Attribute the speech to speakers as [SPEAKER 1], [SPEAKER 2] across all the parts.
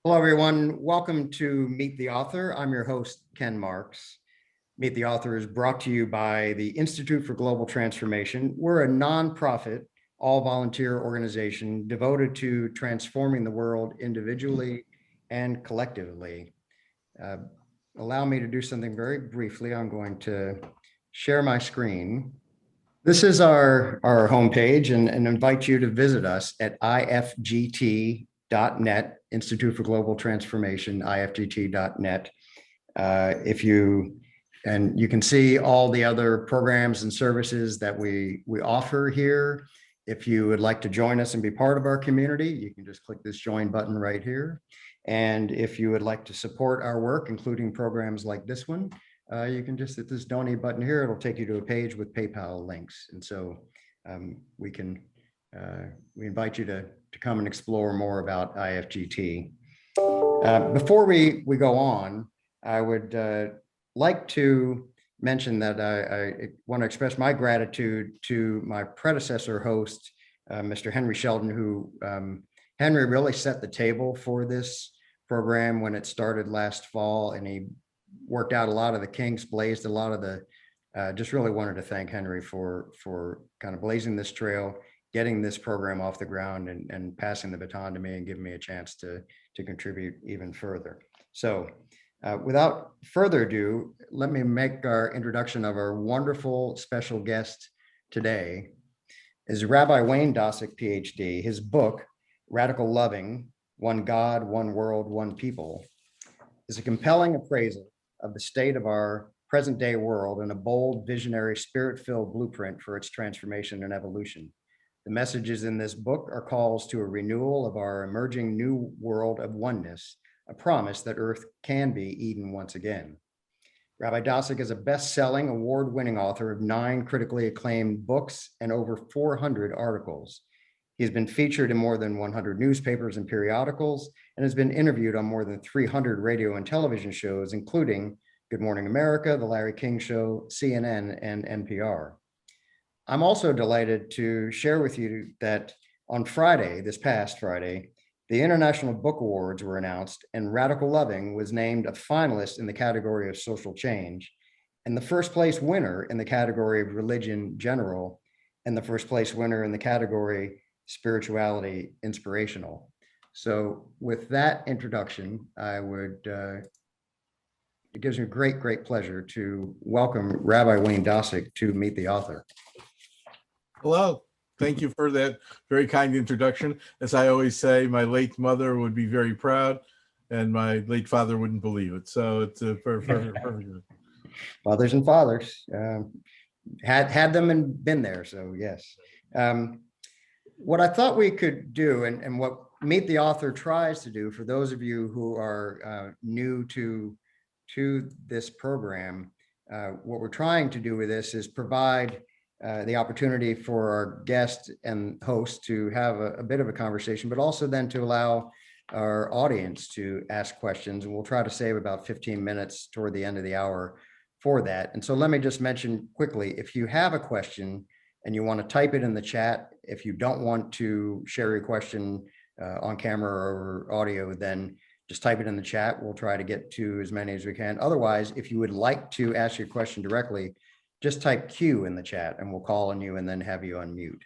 [SPEAKER 1] Hello, everyone. Welcome to Meet the Author. I'm your host, Ken Marks. Meet the Author is brought to you by the Institute for Global Transformation. We're a nonprofit, all-volunteer organization devoted to transforming the world individually and collectively. Allow me to do something very briefly. I'm going to share my screen. This is our homepage and invite you to visit us at IFGT.net, Institute for Global Transformation, IFGT.net. You can see all the other programs and services that we offer here. If you would like to join us and be part of our community, you can just click this join button right here. And if you would like to support our work, including programs like this one, you can just hit this donate button here. It'll take you to a page with PayPal links. And so we invite you to come and explore more about IFGT. Before we go on, I would like to mention that I want to express my gratitude to my predecessor host, Mr. Henry Sheldon, who Henry really set the table for this program when it started last fall, and he worked out a lot of the kinks, blazed a lot of the, just really wanted to thank Henry for kind of blazing this trail, getting this program off the ground and passing the baton to me and giving me a chance to contribute even further. So without further ado, let me make our introduction of our wonderful special guest today is Rabbi Wayne Dosick, PhD. His book, Radical Loving, One God, One World, One People, is a compelling appraisal of the state of our present day world and a bold, visionary, spirit-filled blueprint for its transformation and evolution. The messages in this book are calls to a renewal of our emerging new world of oneness, a promise that Earth can be Eden once again. Rabbi Dosick is a best-selling, award-winning author of 9 critically acclaimed books and over 400 articles. He has been featured in more than 100 newspapers and periodicals and has been interviewed on more than 300 radio and television shows, including Good Morning America, The Larry King Show, CNN, and NPR. I'm also delighted to share with you that on Friday, this past Friday, the International Book Awards were announced, and Radical Loving was named a finalist in the category of social change, and the first place winner in the category of religion general, and the first place winner in the category spirituality inspirational. So with that introduction, it gives me great pleasure to welcome Rabbi Wayne Dosick to Meet the Author.
[SPEAKER 2] Hello. Thank you for that very kind introduction. As I always say, my late mother would be very proud and my late father wouldn't believe it. So it's a perfect.
[SPEAKER 1] Mothers and fathers had them and been there. So yes. What I thought we could do and what Meet the Author tries to do for those of you who are new to this program, what we're trying to do with this is provide the opportunity for our guest and host to have a bit of a conversation, but also then to allow our audience to ask questions. And we'll try to save about 15 minutes toward the end of the hour for that. And so let me just mention quickly, if you have a question and you want to type it in the chat, if you don't want to share your question on camera or audio, then just type it in the chat. We'll try to get to as many as we can. Otherwise, if you would like to ask your question directly, just type Q in the chat and we'll call on you and then have you unmute.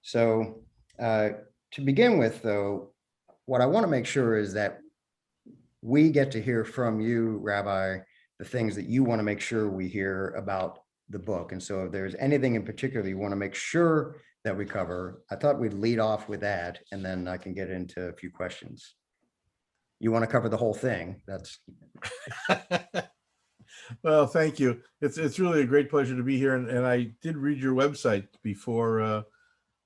[SPEAKER 1] So to begin with, though, what I want to make sure is that we get to hear from you, Rabbi, the things that you want to make sure we hear about the book. And so if there's anything in particular you want to make sure that we cover, I thought we'd lead off with that, and then I can get into a few questions. You want to cover the whole thing? That's
[SPEAKER 2] Well, thank you. It's really a great pleasure to be here, and I did read your website before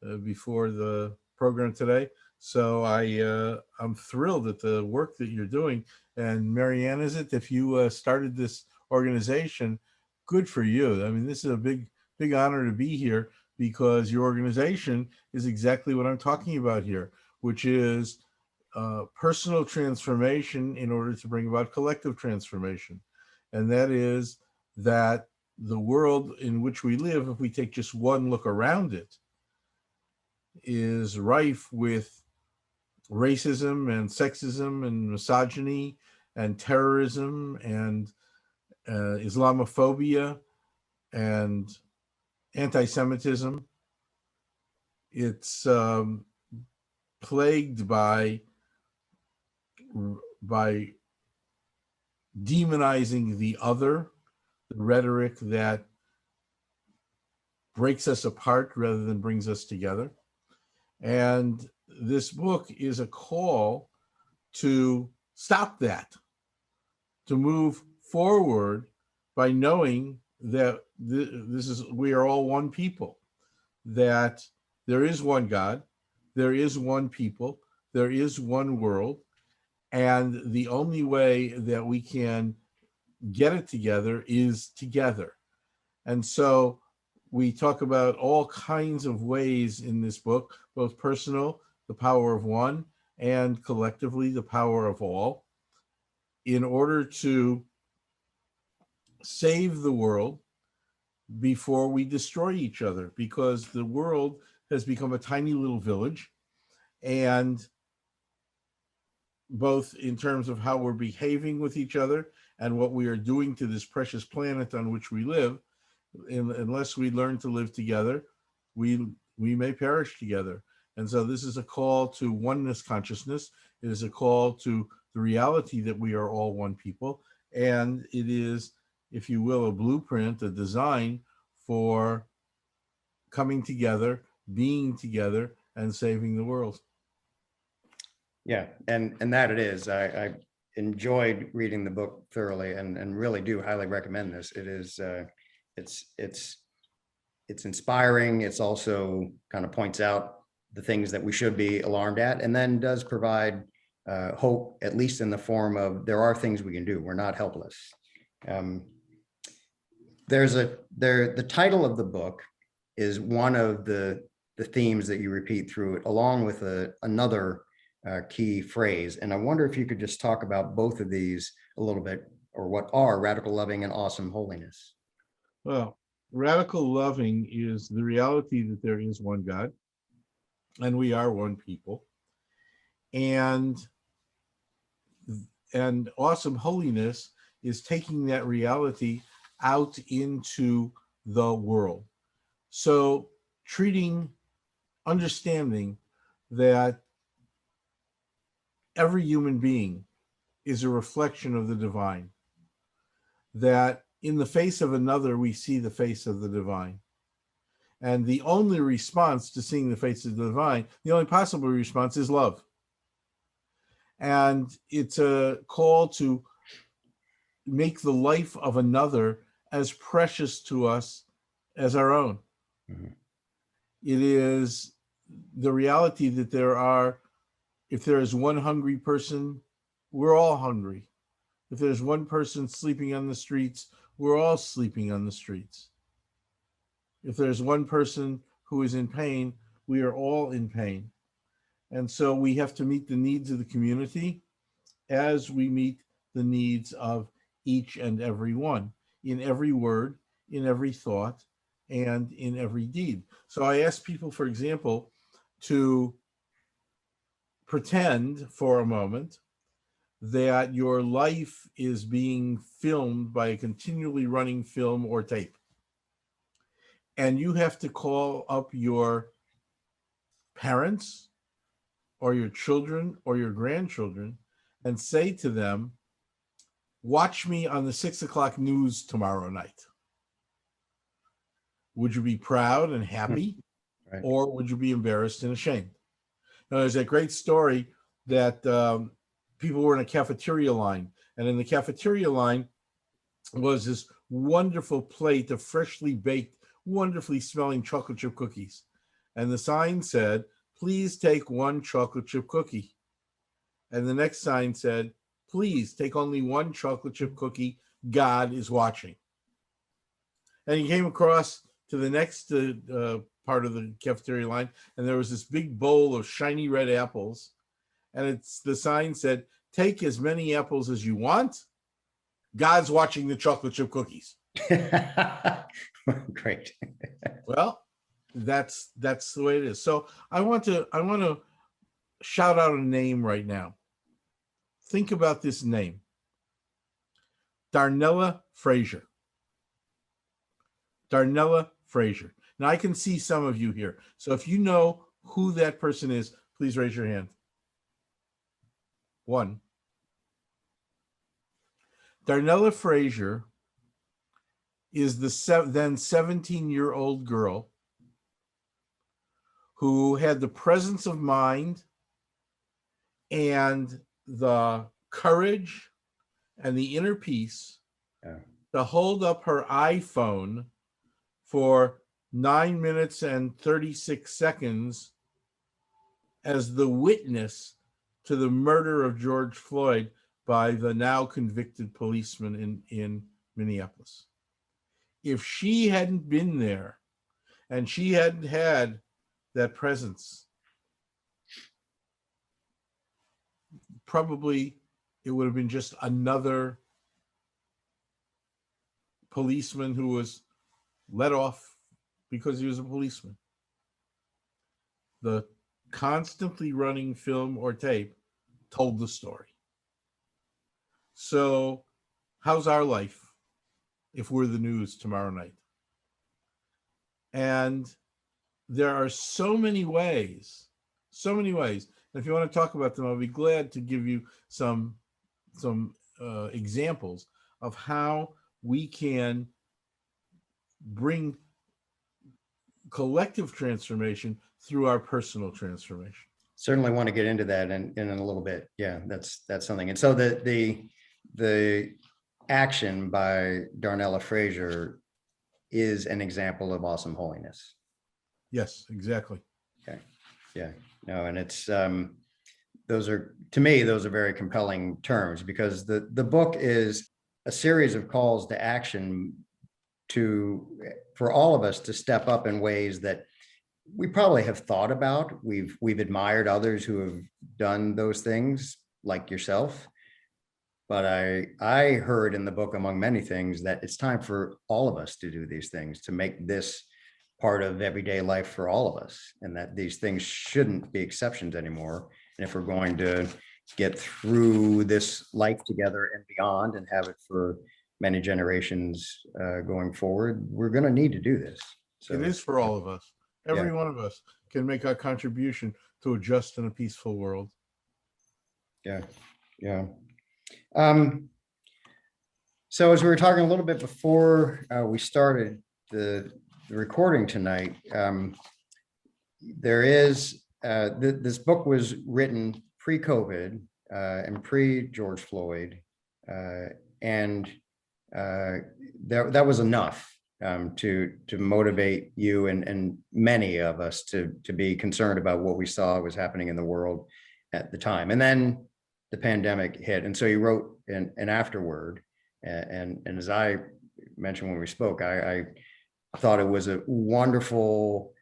[SPEAKER 2] the program today. So I'm thrilled at the work that you're doing. And Marianne, is it, if you started this organization, good for you. I mean, this is a big honor to be here because your organization is exactly what I'm talking about here, which is personal transformation in order to bring about collective transformation. And that is that the world in which we live, if we take just one look around it, is rife with racism and sexism and misogyny and terrorism and Islamophobia and anti-Semitism. It's plagued by demonizing the other, the rhetoric that breaks us apart rather than brings us together. And this book is a call to stop that, to move forward by knowing that we are all one people, that there is one God, there is one people, there is one world, and the only way that we can get it together is together. And so we talk about all kinds of ways in this book, both personal, the power of one, and collectively, the power of all, in order to save the world before we destroy each other, because the world has become a tiny little village, and both in terms of how we're behaving with each other and what we are doing to this precious planet on which we live, unless we learn to live together, we may perish together. And so this is a call to oneness consciousness. It is a call to the reality that we are all one people. And it is, if you will, a blueprint, a design for coming together, being together, and saving the world.
[SPEAKER 1] Yeah, and that it is. I enjoyed reading the book thoroughly, and really do highly recommend this. It is it's inspiring. It's also kind of points out the things that we should be alarmed at, and then does provide hope, at least in the form of there are things we can do. We're not helpless. The title of the book is one of the themes that you repeat through it, along with another key phrase. And I wonder if you could just talk about both of these a little bit, or what are radical loving and awesome holiness.
[SPEAKER 2] Well, radical loving is the reality that there is one God and we are one people. And awesome holiness is taking that reality out into the world. So understanding that every human being is a reflection of the divine, that in the face of another, we see the face of the divine. And the only response to seeing the face of the divine, the only possible response, is love. And it's a call to make the life of another as precious to us as our own. Mm-hmm. It is the reality that if there is one hungry person, we're all hungry. If there's one person sleeping on the streets, we're all sleeping on the streets. If there's one person who is in pain, we are all in pain. And so we have to meet the needs of the community as we meet the needs of each and every one, in every word, in every thought, and in every deed. So I ask people, for example, to pretend for a moment that your life is being filmed by a continually running film or tape. And you have to call up your parents or your children or your grandchildren and say to them, watch me on the 6 o'clock news tomorrow night. Would you be proud and happy? Right. Or would you be embarrassed and ashamed? Now, there's a great story that people were in a cafeteria line, and in the cafeteria line was this wonderful plate of freshly baked, wonderfully smelling chocolate chip cookies. And the sign said, please take one chocolate chip cookie. And the next sign said, please take only one chocolate chip cookie. God is watching. And he came across to the next part of the cafeteria line, and there was this big bowl of shiny red apples. And the sign said, take as many apples as you want. God's watching the chocolate chip cookies.
[SPEAKER 1] Great.
[SPEAKER 2] Well, that's the way it is. So I want to shout out a name right now. Think about this name. Darnella Frazier. Darnella Frazier. Now I can see some of you here. So if you know who that person is, please raise your hand. One. Darnella Frazier is the then 17-year-old girl who had the presence of mind and the courage and the inner peace to hold up her iPhone for 9 minutes and 36 seconds as the witness to the murder of George Floyd by the now convicted policeman in Minneapolis. If she hadn't been there and she hadn't had that presence, probably it would have been just another policeman who was let off because he was a policeman. The constantly running film or tape told the story. So how's our life if we're the news tomorrow night? And there are so many ways. And if you want to talk about them, I'll be glad to give you some examples of how we can bring collective transformation through our personal transformation.
[SPEAKER 1] Certainly want to get into that in a little bit. Yeah, that's something. And so the action by Darnella Frazier is an example of awesome holiness.
[SPEAKER 2] Yes, exactly.
[SPEAKER 1] Okay. Yeah. No, and it's those are, to me, those are very compelling terms, because the book is a series of calls to action for all of us to step up in ways that we probably have thought about. We've admired others who have done those things, like yourself. But I heard in the book, among many things, that it's time for all of us to do these things, to make this part of everyday life for all of us, and that these things shouldn't be exceptions anymore. And if we're going to get through this life together and beyond and have it for many generations going forward, we're going to need to do this. So
[SPEAKER 2] it is for all of us. Every one of us can make our contribution to a just and a peaceful world.
[SPEAKER 1] Yeah. So as we were talking a little bit before we started the recording tonight, there is this book was written pre-COVID and pre-George Floyd, and that was enough to motivate you and many of us to be concerned about what we saw was happening in the world at the time. And then the pandemic hit, and so you wrote an afterword. And as I mentioned when we spoke, I thought it was a wonderful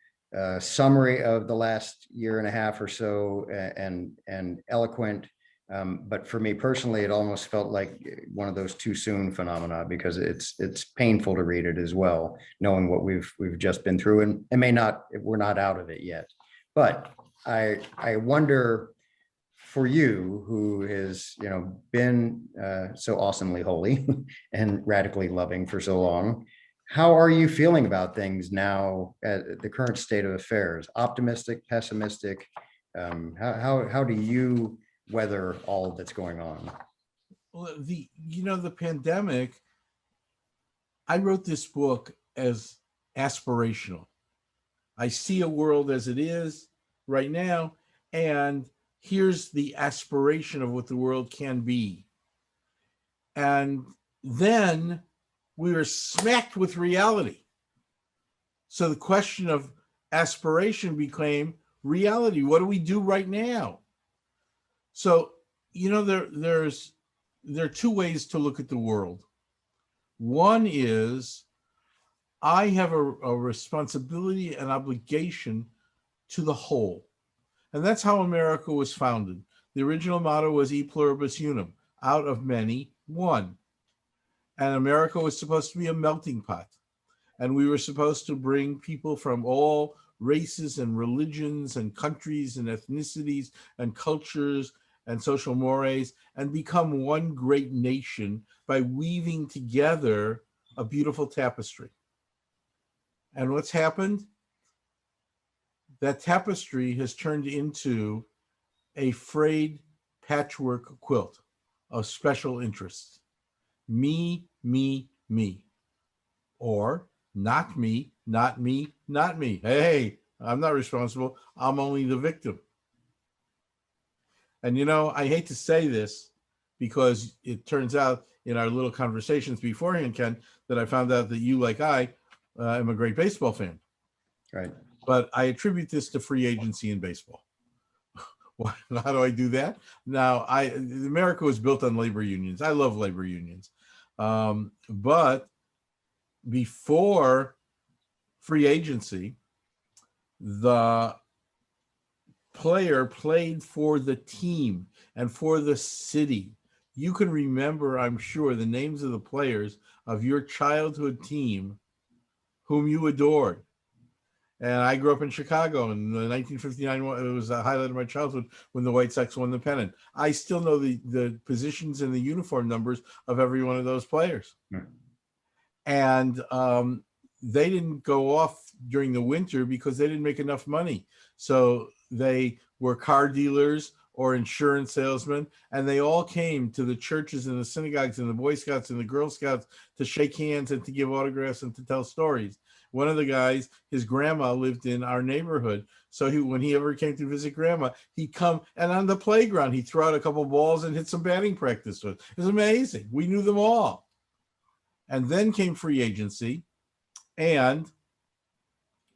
[SPEAKER 1] summary of the last year and a half or so, and eloquent. But for me personally, it almost felt like one of those too soon phenomena, because it's painful to read it as well, knowing what we've just been through, and we're not out of it yet. But I wonder, for you, who has been so awesomely holy and radically loving for so long, how are you feeling about things now at the current state of affairs? Optimistic, pessimistic? How do you weather all that's going on?
[SPEAKER 2] Well, the pandemic, I wrote this book as aspirational. I see a world as it is right now, and here's the aspiration of what the world can be. And then we were smacked with reality. So the question of aspiration became reality. What do we do right now? So, there are two ways to look at the world. One is, I have a responsibility and obligation to the whole. And that's how America was founded. The original motto was E pluribus unum, out of many, one. And America was supposed to be a melting pot. And we were supposed to bring people from all races and religions and countries and ethnicities and cultures and social mores and become one great nation by weaving together a beautiful tapestry. And what's happened? That tapestry has turned into a frayed patchwork quilt of special interests. Me, me, me. Or not me, not me, not me. Hey, I'm not responsible. I'm only the victim. And you know, I hate to say this because it turns out in our little conversations beforehand, Ken, that I found out that you, like I, am a great baseball fan.
[SPEAKER 1] Right.
[SPEAKER 2] But I attribute this to free agency in baseball. How do I do that? Now, America was built on labor unions. I love labor unions. But before free agency, the player played for the team and for the city. You can remember, I'm sure, the names of the players of your childhood team whom you adored. And I grew up in Chicago in the 1959. It was a highlight of my childhood when the White Sox won the pennant. I still know the positions and the uniform numbers of every one of those players. Mm. And they didn't go off during the winter because they didn't make enough money. So they were car dealers or insurance salesmen, and they all came to the churches and the synagogues and the Boy Scouts and the Girl Scouts to shake hands and to give autographs and to tell stories. One of the guys, his grandma lived in our neighborhood. So when he ever came to visit grandma, he'd come, and on the playground, he'd throw out a couple balls and hit some batting practice with. It was amazing. We knew them all. And then came free agency, and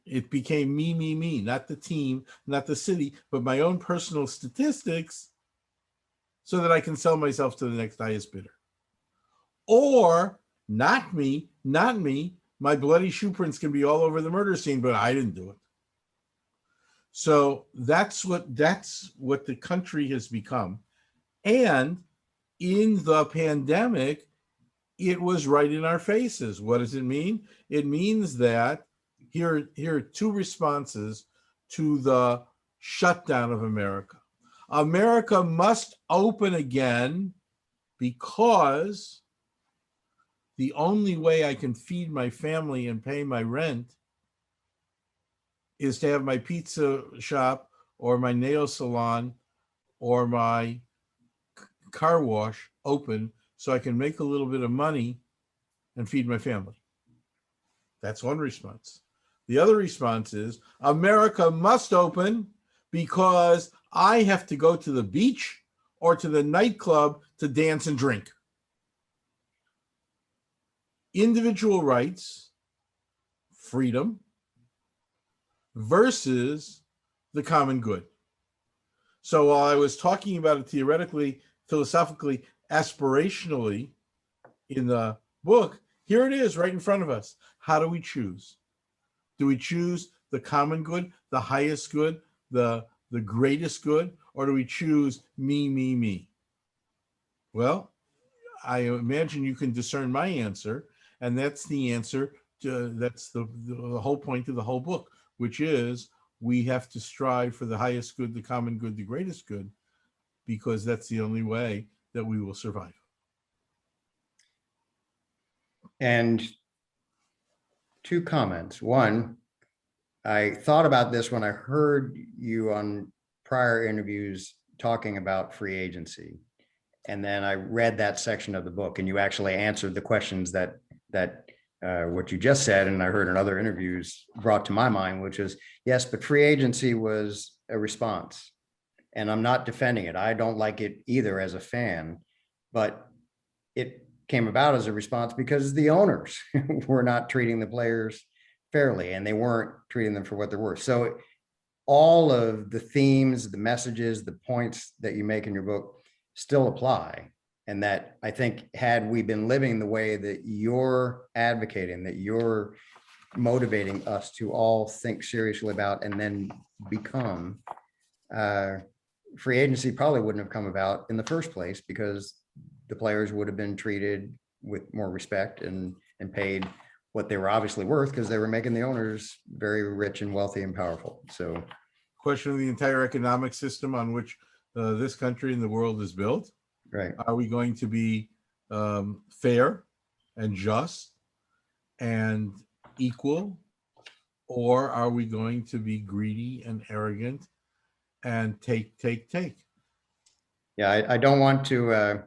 [SPEAKER 2] it became me, me, me, not the team, not the city, but my own personal statistics so that I can sell myself to the next highest bidder. Or not me, not me. My bloody shoe prints can be all over the murder scene, but I didn't do it. So that's what the country has become. And in the pandemic, it was right in our faces. What does it mean? It means that here are two responses to the shutdown of America. America must open again because the only way I can feed my family and pay my rent is to have my pizza shop or my nail salon or my car wash open so I can make a little bit of money and feed my family. That's one response. The other response is America must open because I have to go to the beach or to the nightclub to dance and drink. Individual rights, freedom, versus the common good. So while I was talking about it theoretically, philosophically, aspirationally in the book, here it is right in front of us. How do we choose? Do we choose the common good, the highest good, the greatest good, or do we choose me, me, me? Well, I imagine you can discern my answer, and that's the answer that's the whole point of the whole book, which is we have to strive for the highest good, the common good, the greatest good, because that's the only way that we will survive.
[SPEAKER 1] And two comments. One, I thought about this when I heard you on prior interviews talking about free agency. And then I read that section of the book, and you actually answered the questions that what you just said, and I heard in other interviews brought to my mind, which is, yes, but free agency was a response. And I'm not defending it. I don't like it either as a fan, but it came about as a response because the owners were not treating the players fairly, and they weren't treating them for what they're worth. So all of the themes, the messages, the points that you make in your book still apply. And that, I think, had we been living the way that you're advocating, that you're motivating us to all think seriously about and then become, free agency probably wouldn't have come about in the first place, because the players would have been treated with more respect and paid what they were obviously worth, because they were making the owners very rich and wealthy and powerful. So
[SPEAKER 2] Question of the entire economic system on which this country and the world is built.
[SPEAKER 1] right.
[SPEAKER 2] Are we going to be fair and just and equal, or are we going to be greedy and arrogant and take?
[SPEAKER 1] Yeah, I don't want to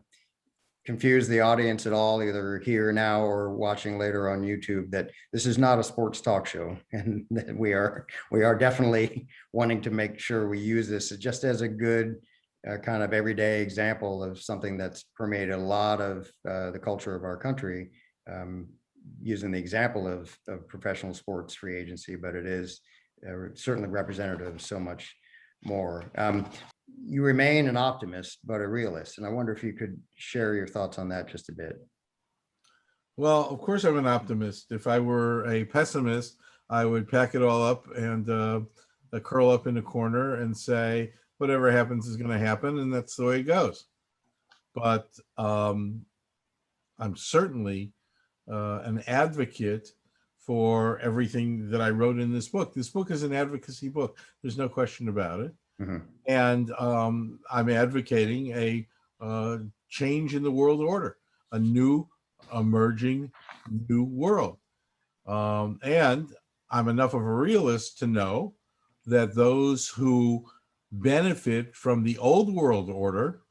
[SPEAKER 1] confuse the audience at all, either here now or watching later on YouTube, that this is not a sports talk show, and that we are definitely wanting to make sure we use this just as a good kind of everyday example of something that's permeated a lot of the culture of our country, using the example of professional sports free agency, but it is certainly representative of so much more. You remain an optimist, but a realist. And I wonder if you could share your thoughts on that just a bit.
[SPEAKER 2] Well, of course, I'm an optimist. If I were a pessimist, I would pack it all up and curl up in a corner and say, whatever happens is going to happen. And that's the way it goes. But I'm certainly an advocate for everything that I wrote in this book. This book is an advocacy book. There's no question about it.
[SPEAKER 1] Mm-hmm.
[SPEAKER 2] And I'm advocating a change in the world order, a new emerging new world. And I'm enough of a realist to know that those who benefit from the old world order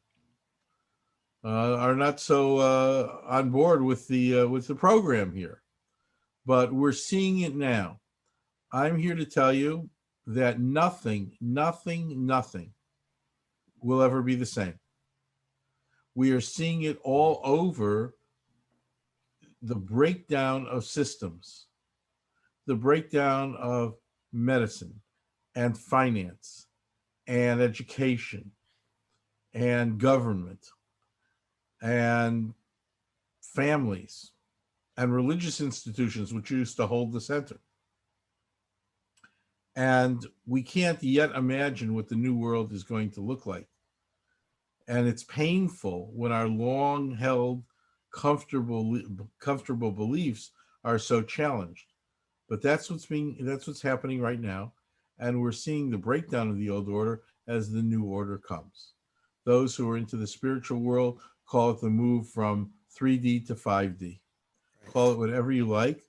[SPEAKER 2] are not so on board with the program here. But we're seeing it now. I'm here to tell you that nothing will ever be the same. We are seeing it all over the breakdown of systems, the breakdown of medicine and finance and education and government and families and religious institutions, which used to hold the center. And we can't yet imagine what the new world is going to look like. And it's painful when our long-held, comfortable beliefs are so challenged. But that's what's happening right now. And we're seeing the breakdown of the old order as the new order comes. Those who are into the spiritual world call it the move from 3D to 5D. Call it whatever you like.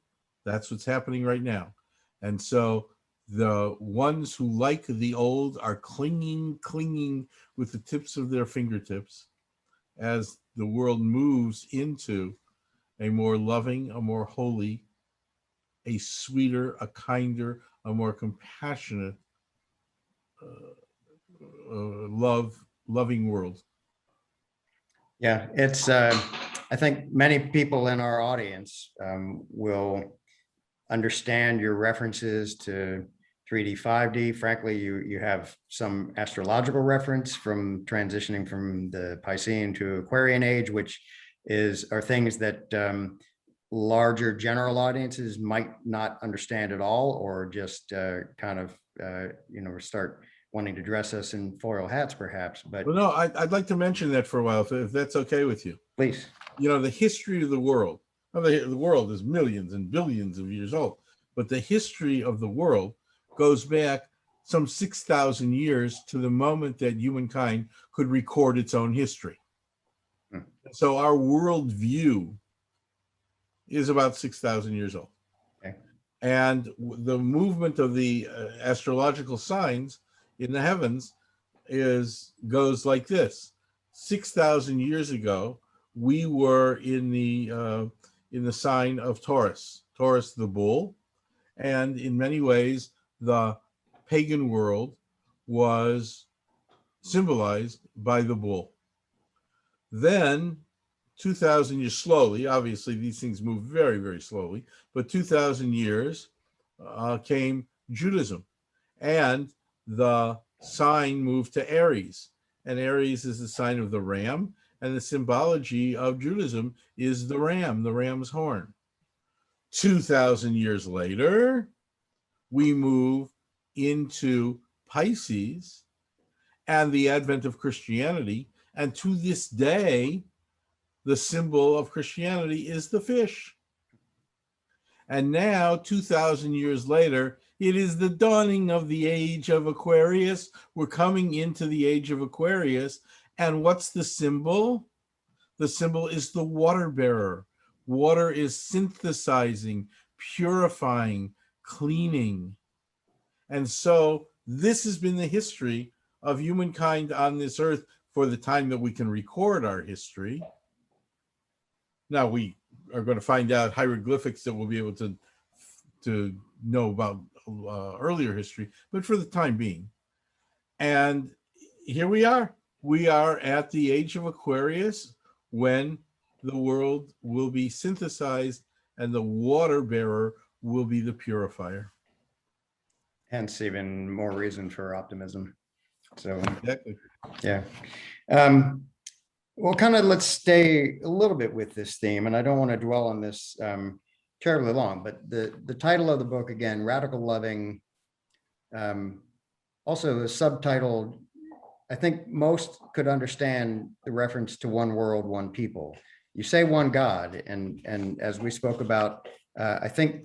[SPEAKER 2] That's what's happening right now. And so the ones who like the old are clinging with the tips of their fingertips as the world moves into a more loving, a more holy, a sweeter, a kinder, a more compassionate, loving world.
[SPEAKER 1] Yeah, it's, I think many people in our audience will understand your references to 3D, 5D. Frankly, you have some astrological reference from transitioning from the Piscean to Aquarian age, which are things that larger general audiences might not understand at all, or just kind of, start wanting to dress us in foil hats, perhaps. But
[SPEAKER 2] well, no, I'd like to mention that for a while, if that's okay with you.
[SPEAKER 1] Please.
[SPEAKER 2] The history of the world. The world is millions and billions of years old, but the history of the world goes back some 6,000 years to the moment that humankind could record its own history. So our worldview is about 6,000 years old.
[SPEAKER 1] Okay.
[SPEAKER 2] And the movement of the astrological signs in the heavens goes like this. 6,000 years ago, we were in the sign of Taurus, the bull. And in many ways, the pagan world was symbolized by the bull. Then 2,000 years slowly, obviously these things move very, very slowly, but 2,000 years came Judaism. And the sign moved to Aries. And Aries is the sign of the ram. And the symbology of Judaism is the ram, the ram's horn. 2,000 years later, we move into Pisces and the advent of Christianity. And to this day, the symbol of Christianity is the fish. And now, 2,000 years later, it is the dawning of the age of Aquarius. We're coming into the age of Aquarius. And what's the symbol? The symbol is the water bearer. Water is synthesizing, purifying, cleaning. And so this has been the history of humankind on this earth for the time that we can record our history. Now we are going to find out hieroglyphics that we'll be able to know about earlier history, but for the time being. And here we are. We are at the age of Aquarius, when the world will be synthesized and the water bearer will be the purifier.
[SPEAKER 1] Hence, even more reason for optimism. So,
[SPEAKER 2] Exactly.
[SPEAKER 1] yeah. Well, kind of let's stay a little bit with this theme, and I don't want to dwell on this terribly long, but the title of the book, again, Radical Loving, also the subtitle, I think most could understand the reference to one world, one people. You say one God, and as we spoke about, I think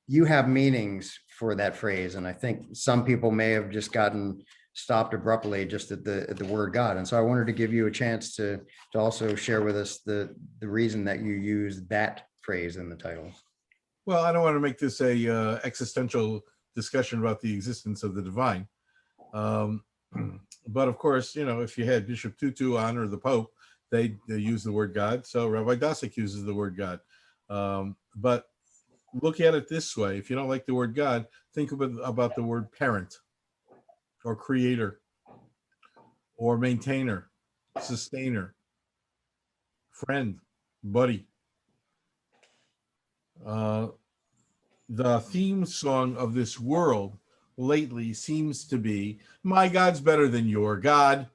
[SPEAKER 1] you have meanings for that phrase, and I think some people may have just gotten stopped abruptly just at the word God. And so I wanted to give you a chance to also share with us the reason that you use that phrase in the title.
[SPEAKER 2] Well, I don't want to make this a existential discussion about the existence of the divine. But of course, you know, if you had Bishop Tutu on or the Pope, they use the word God. So Rabbi Dosick uses the word God. But look at it this way. If you don't like the word God, think about the word parent or creator or maintainer, sustainer, friend, buddy. The theme song of this world lately seems to be, my God's better than your God.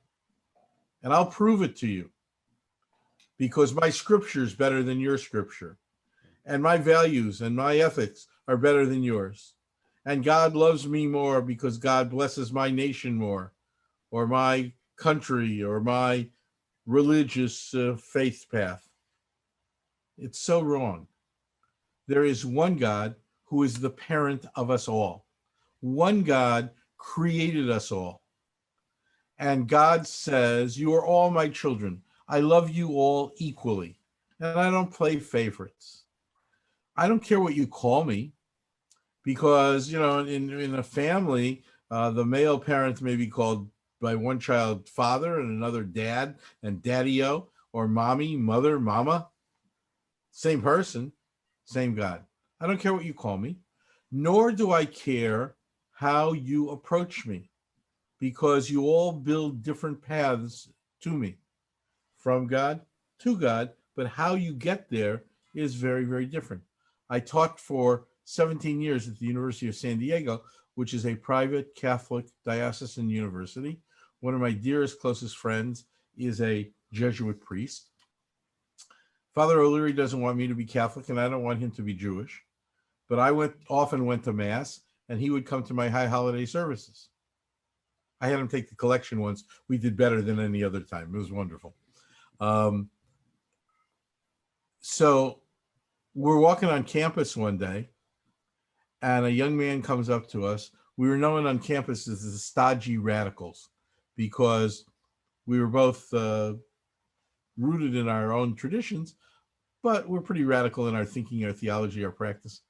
[SPEAKER 2] And I'll prove it to you, because my scripture is better than your scripture. And my values and my ethics are better than yours. And God loves me more because God blesses my nation more, or my country, or my religious faith path. It's so wrong. There is one God who is the parent of us all. One God created us all. And God says, you are all my children. I love you all equally. And I don't play favorites. I don't care what you call me, because, you know, in a family, the male parent may be called by one child father and another dad and daddy-o, or mommy, mother, mama. Same person, same God. I don't care what you call me, nor do I care how you approach me, because you all build different paths to me, from God to God, but how you get there is very, very different. I taught for 17 years at the University of San Diego, which is a private Catholic diocesan university. One of my dearest, closest friends is a Jesuit priest. Father O'Leary doesn't want me to be Catholic, and I don't want him to be Jewish. But I often went to Mass, and he would come to my high holiday services. I had him take the collection once. We did better than any other time. It was wonderful. So we're walking on campus one day, and a young man comes up to us. We were known on campus as the stodgy radicals, because we were both rooted in our own traditions, but we're pretty radical in our thinking, our theology, our practice.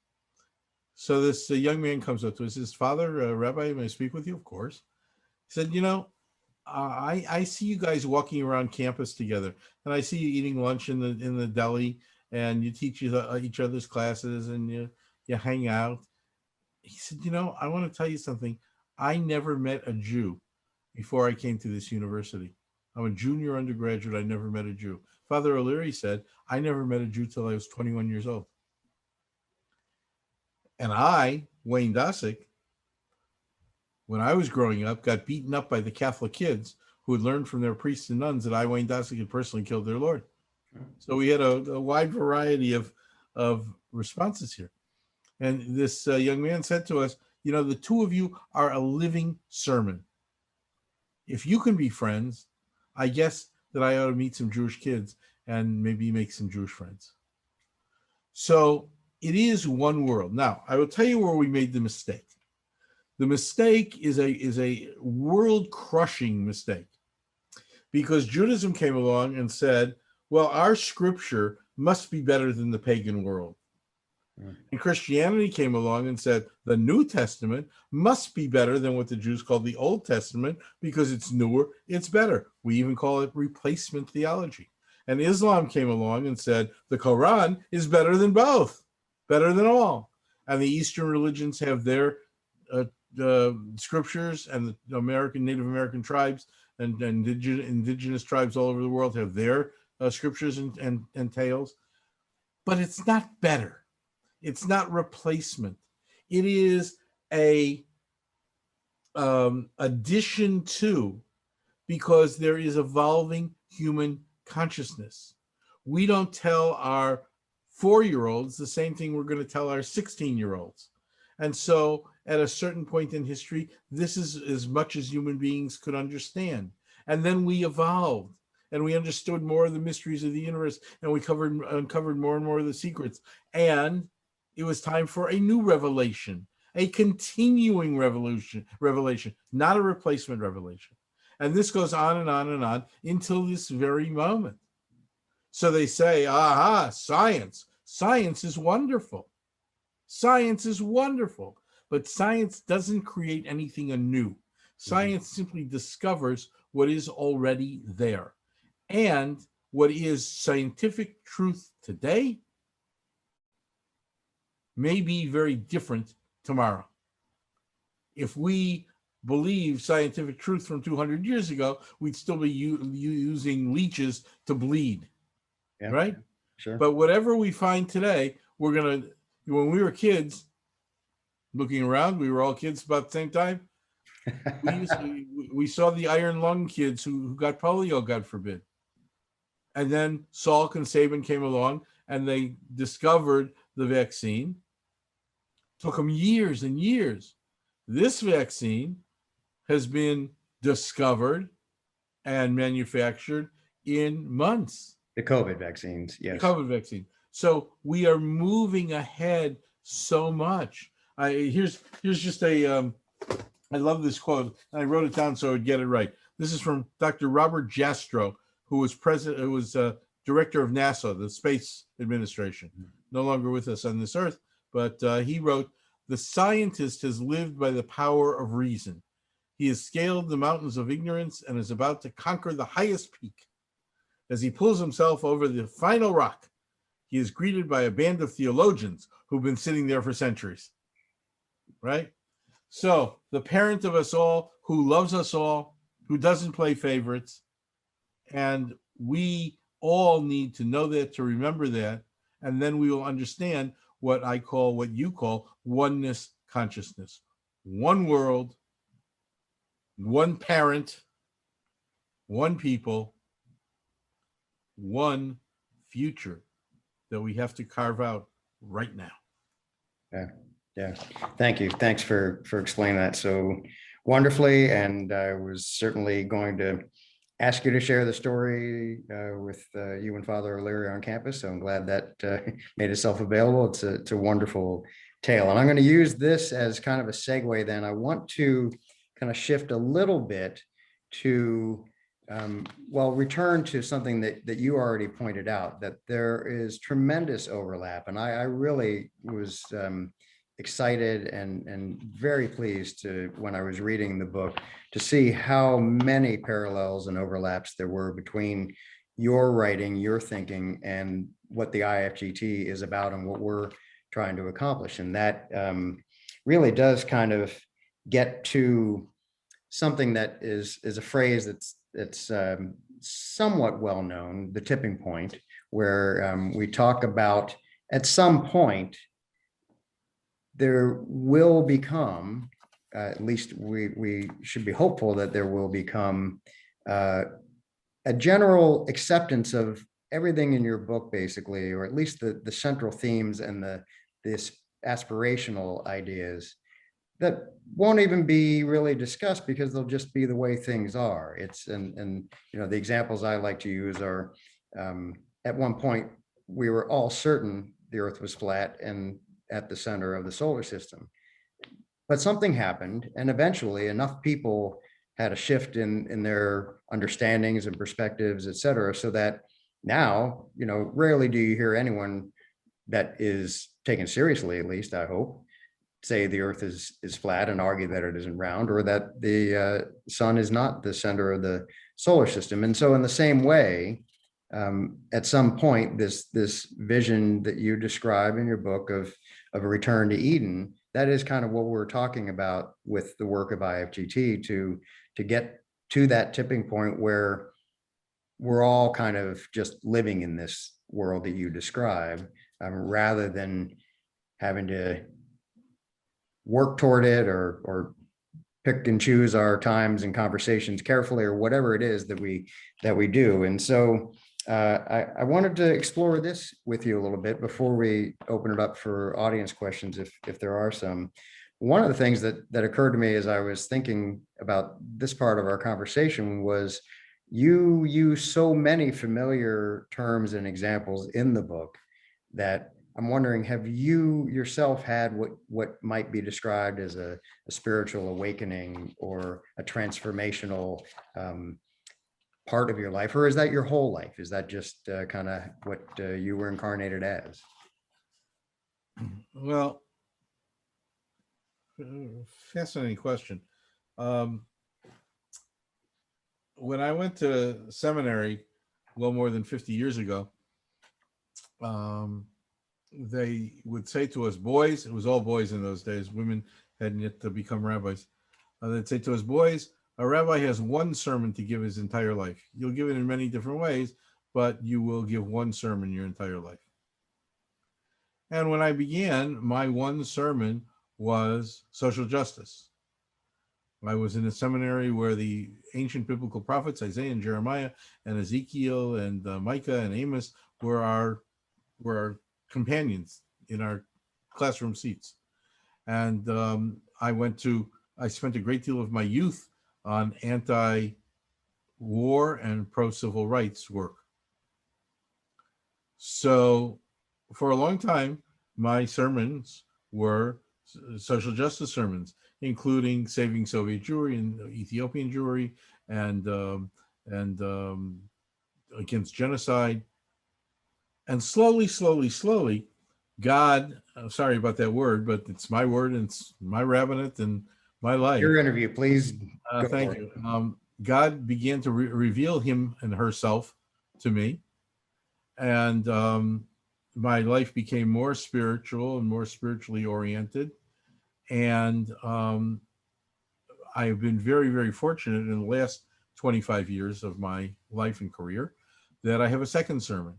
[SPEAKER 2] So this young man comes up to us, says, Father, Rabbi, may I speak with you? Of course. He said, you know, I see you guys walking around campus together, and I see you eating lunch in the deli, and you teach each other's classes, and you hang out. He said, you know, I want to tell you something. I never met a Jew before I came to this university. I'm a junior undergraduate. I never met a Jew. Father O'Leary said, I never met a Jew till I was 21 years old. And I, Wayne Dosick, when I was growing up, got beaten up by the Catholic kids who had learned from their priests and nuns that I, Wayne Dosick, had personally killed their Lord. So we had a wide variety of responses here. And this young man said to us, you know, the two of you are a living sermon. If you can be friends, I guess that I ought to meet some Jewish kids and maybe make some Jewish friends. So it is one world. Now, I will tell you where we made the mistake. The mistake is a world-crushing mistake, because Judaism came along and said, well, our scripture must be better than the pagan world. And Christianity came along and said, the New Testament must be better than what the Jews called the Old Testament because it's newer, it's better. We even call it replacement theology. And Islam came along and said, the Quran is better than both, better than all. And the Eastern religions have their scriptures, and the Native American tribes and indigenous tribes all over the world have their scriptures and tales. But it's not better. It's not replacement. It is a addition to, because there is evolving human consciousness. We don't tell our 4-year-olds the same thing we're going to tell our 16-year-olds. And so at a certain point in history, this is as much as human beings could understand. And then we evolved, and we understood more of the mysteries of the universe, and we uncovered more and more of the secrets. And it was time for a new revelation, a continuing revelation, not a replacement revelation. And this goes on and on and on until this very moment. So they say, aha, science. Science is wonderful. Science is wonderful. But science doesn't create anything anew. Science simply discovers what is already there. And what is scientific truth today may be very different tomorrow. If we believe scientific truth from 200 years ago, we'd still be using leeches to bleed, right?
[SPEAKER 1] Sure.
[SPEAKER 2] But whatever we find today, we're going to, when we were kids, looking around, we were all kids about the same time. We saw the iron lung kids who got polio, God forbid. And then Salk and Sabin came along and they discovered the vaccine. Took them years and years. This vaccine has been discovered and manufactured in months.
[SPEAKER 1] The COVID vaccines, yes.
[SPEAKER 2] The COVID vaccine. So we are moving ahead so much. Here's just a, I love this quote. I wrote it down so I would get it right. This is from Dr. Robert Jastrow, who was director of NASA, the Space Administration, no longer with us on this earth. But he wrote, the scientist has lived by the power of reason. He has scaled the mountains of ignorance and is about to conquer the highest peak. As he pulls himself over the final rock, he is greeted by a band of theologians who've been sitting there for centuries, right? So the parent of us all, who loves us all, who doesn't play favorites, and we all need to know that, to remember that, and then we will understand what I call, what you call, oneness consciousness. One world, one parent, one people, one future that we have to carve out right now.
[SPEAKER 1] Yeah. Thank you. Thanks for explaining that so wonderfully. And I was certainly going to ask you to share the story with you and Father O'Leary on campus. So I'm glad that made itself available. It's a wonderful tale. And I'm going to use this as kind of a segue then. I want to kind of shift a little bit to, return to something that you already pointed out, that there is tremendous overlap. And I really was excited and very pleased to, when I was reading the book, to see how many parallels and overlaps there were between your writing, your thinking, and what the IFGT is about and what we're trying to accomplish. And that really does kind of get to something that is a phrase that's somewhat well known, the tipping point, where we talk about at some point there will become, at least we should be hopeful that there will become a general acceptance of everything in your book, basically, or at least the central themes and this aspirational ideas that won't even be really discussed because they'll just be the way things are. And you know, the examples I like to use are, at one point we were all certain the Earth was flat and at the center of the solar system. But something happened, and eventually enough people had a shift in their understandings and perspectives, et cetera, so that now, rarely do you hear anyone that is taken seriously, at least I hope, say the Earth is flat and argue that it isn't round, or that the sun is not the center of the solar system. And so in the same way, at some point, this vision that you describe in your book of a return to Eden, that is kind of what we're talking about with the work of IFGT to get to that tipping point where we're all kind of just living in this world that you describe, rather than having to work toward it or pick and choose our times and conversations carefully, or whatever it is that we do. And so I wanted to explore this with you a little bit before we open it up for audience questions, if there are some. One of the things that occurred to me as I was thinking about this part of our conversation was you use so many familiar terms and examples in the book that I'm wondering, have you yourself had what might be described as a spiritual awakening or a transformational part of your life, or is that your whole life? Is that just kind of what you were incarnated as?
[SPEAKER 2] Well, fascinating question. When I went to seminary well more than 50 years ago, they would say to us boys, it was all boys in those days, women hadn't yet to become rabbis. They'd say to us, boys, a rabbi has one sermon to give his entire life. You'll give it in many different ways, but you will give one sermon your entire life. And when I began, my one sermon was social justice. I was in a seminary where the ancient biblical prophets, Isaiah and Jeremiah and Ezekiel and Micah and Amos were our companions in our classroom seats. And I spent a great deal of my youth on anti-war and pro-civil rights work. So for a long time, my sermons were social justice sermons, including saving Soviet Jewry and Ethiopian Jewry and against genocide. And slowly, God, sorry about that word, but it's my word and it's my rabbinate and my life.
[SPEAKER 1] Your interview, please.
[SPEAKER 2] Thank you. God began to reveal him and herself to me. And my life became more spiritual and more spiritually oriented. And I have been very, very fortunate in the last 25 years of my life and career that I have a second sermon.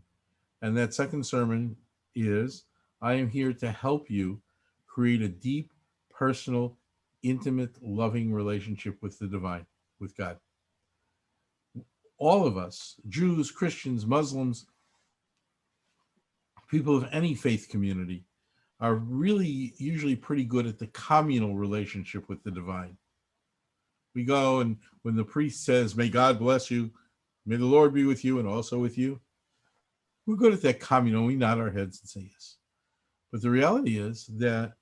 [SPEAKER 2] And that second sermon is, I am here to help you create a deep, personal, intimate, loving relationship with the divine, with God. All of us, Jews, Christians, Muslims, people of any faith community, are really usually pretty good at the communal relationship with the divine. We go, and when the priest says, may God bless you, may the Lord be with you and also with you, we're good at that communal. We nod our heads and say yes. But the reality is that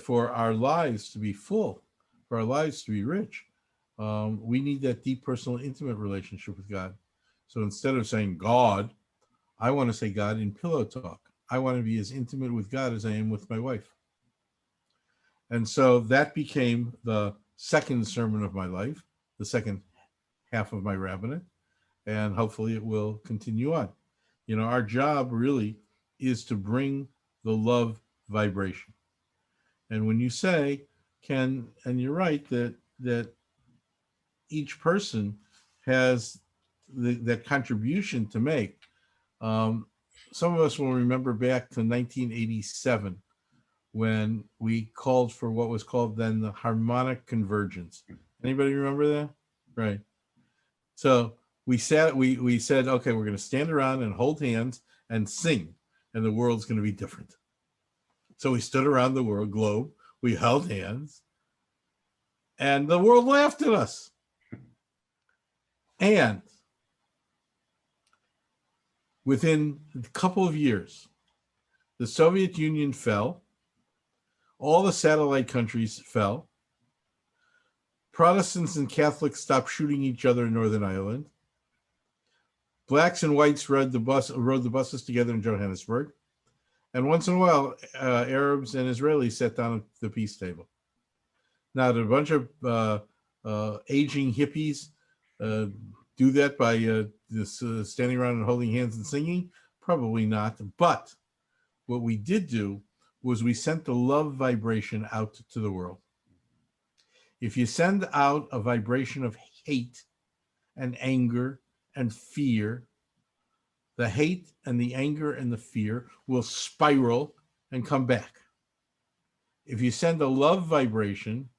[SPEAKER 2] for our lives to be full, for our lives to be rich, we need that deep, personal, intimate relationship with God. So instead of saying God, I want to say God in pillow talk. I want to be as intimate with God as I am with my wife. And so that became the second sermon of my life, the second half of my rabbinate, and hopefully it will continue on. You know, our job really is to bring the love vibration. And when you say, and you're right, that each person has that contribution to make. Some of us will remember back to 1987 when we called for what was called then the harmonic convergence. Anybody remember that? Right. So we said, okay, we're going to stand around and hold hands and sing, and the world's going to be different. So we stood around the world globe, we held hands, and the world laughed at us. And within a couple of years, the Soviet Union fell. All the satellite countries fell. Protestants and Catholics stopped shooting each other in Northern Ireland. Blacks and whites rode the buses together in Johannesburg. And once in a while, Arabs and Israelis sat down at the peace table. Now, did a bunch of aging hippies do that by standing around and holding hands and singing? Probably not. But what we did do was we sent the love vibration out to the world. If you send out a vibration of hate and anger and fear, the hate and the anger and the fear will spiral and come back. If you send a love vibration,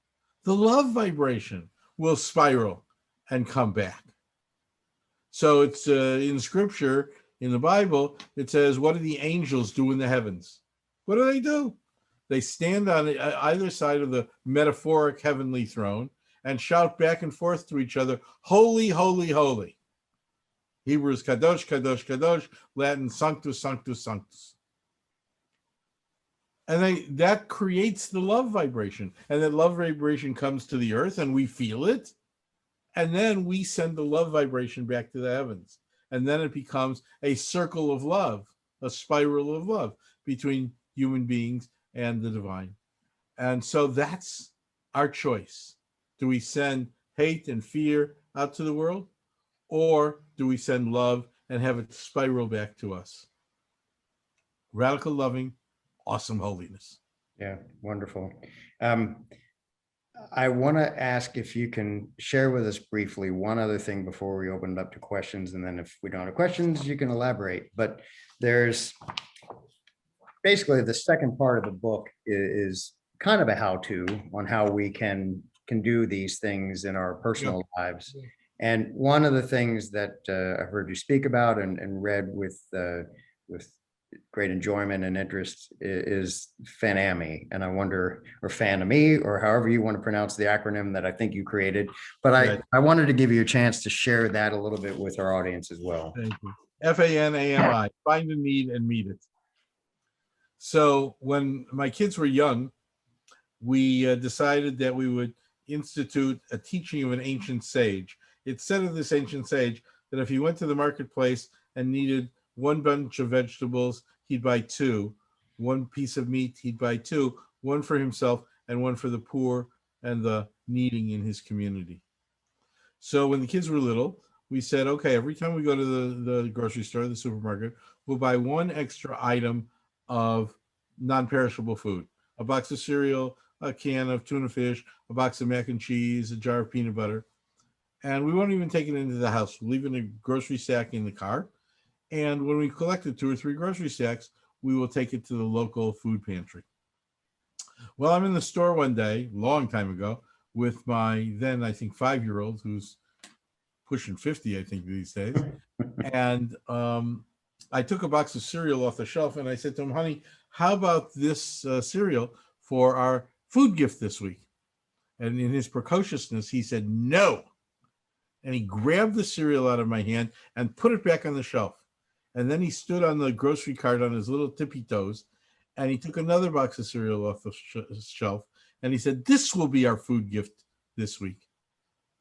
[SPEAKER 2] the love vibration will spiral and come back. So it's in scripture, in the Bible, it says, what do the angels do in the heavens? What do? They stand on either side of the metaphoric heavenly throne and shout back and forth to each other, holy, holy, holy. Hebrew is kadosh, kadosh, kadosh. Latin, sanctus, sanctus, sanctus. And that creates the love vibration. And that love vibration comes to the earth and we feel it. And then we send the love vibration back to the heavens. And then it becomes a circle of love, a spiral of love between human beings and the divine. And so that's our choice. Do we send hate and fear out to the world? Or do we send love and have it spiral back to us? Radical loving, awesome holiness.
[SPEAKER 1] Yeah, wonderful. I want to ask if you can share with us briefly one other thing before we open it up to questions. And then if we don't have questions, you can elaborate. But there's basically the second part of the book is kind of a how-to on how we can do these things in our personal lives. And one of the things that I've heard you speak about and read with great enjoyment and interest is FANAMI. And I wonder, or FANAMI, or however you want to pronounce the acronym that I think you created. But I wanted to give you a chance to share that a little bit with our audience as well.
[SPEAKER 2] Thank you. FANAMI, find a need and meet it. So when my kids were young, we decided that we would institute a teaching of an ancient sage. It said of this ancient sage that if he went to the marketplace and needed one bunch of vegetables, he'd buy two. One piece of meat, he'd buy two, one for himself and one for the poor and the needing in his community. So when the kids were little, we said, okay, every time we go to the grocery store, the supermarket, we'll buy one extra item of non-perishable food, a box of cereal, a can of tuna fish, a box of mac and cheese, a jar of peanut butter. And we won't even take it into the house. We'll leave it in a grocery sack in the car. And when we collected 2 or 3 grocery sacks, we will take it to the local food pantry. Well, I'm in the store one day, long time ago, with my then, I think, 5-year-old, who's pushing 50, I think, these days. And I took a box of cereal off the shelf and I said to him, honey, how about this cereal for our food gift this week? And in his precociousness, he said, no. And he grabbed the cereal out of my hand and put it back on the shelf. And then he stood on the grocery cart on his little tippy toes, and he took another box of cereal off the shelf, and he said, this will be our food gift this week.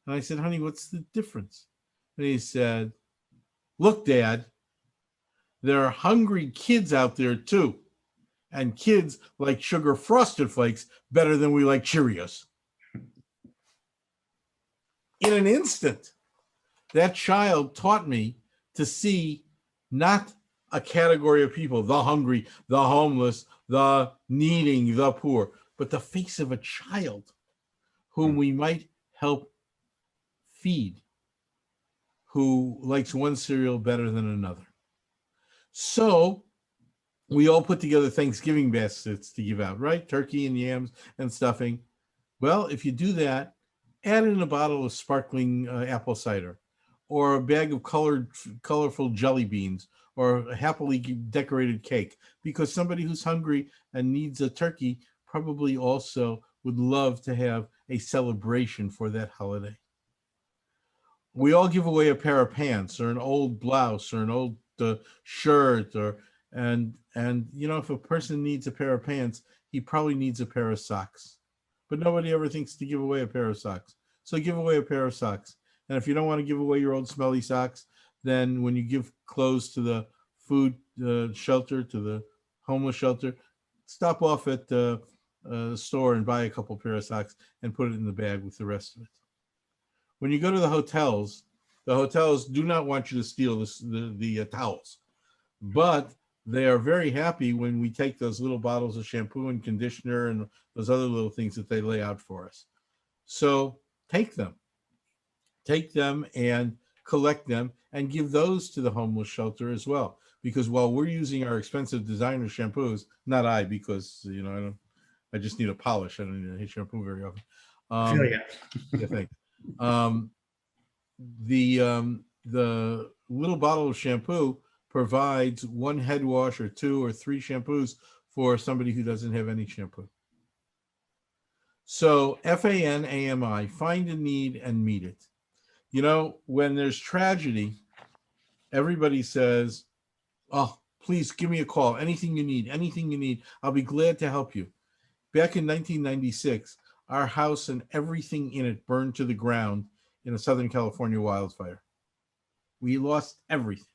[SPEAKER 2] And I said, honey, what's the difference? And he said, look, Dad, there are hungry kids out there too. And kids like sugar frosted flakes better than we like Cheerios. In an instant, that child taught me to see not a category of people, the hungry, the homeless, the needing, the poor, but the face of a child whom we might help feed, who likes one cereal better than another. So we all put together Thanksgiving baskets to give out, right? Turkey and yams and stuffing. Well, if you do that, add in a bottle of sparkling apple cider, or a bag of colorful jelly beans, or a happily decorated cake, because somebody who's hungry and needs a turkey probably also would love to have a celebration for that holiday. We all give away a pair of pants or an old blouse or an old shirt, And you know, if a person needs a pair of pants, he probably needs a pair of socks. But nobody ever thinks to give away a pair of socks. So give away a pair of socks. And if you don't want to give away your old smelly socks, then when you give clothes to the food shelter, to the homeless shelter, stop off at the store and buy a couple pair of socks and put it in the bag with the rest of it. When you go to the hotels do not want you to steal the towels, but they are very happy when we take those little bottles of shampoo and conditioner and those other little things that they lay out for us. So take them and collect them and give those to the homeless shelter as well. Because while we're using our expensive designer shampoos, not I, because you know I just need a polish. I don't need a shampoo very often. Yeah, thanks. The little bottle of shampoo provides one head wash or two or three shampoos for somebody who doesn't have any shampoo. So FANAMI, find a need and meet it. You know, when there's tragedy, everybody says, oh, please give me a call. Anything you need. I'll be glad to help you. Back in 1996, our house and everything in it burned to the ground in a Southern California wildfire. We lost everything.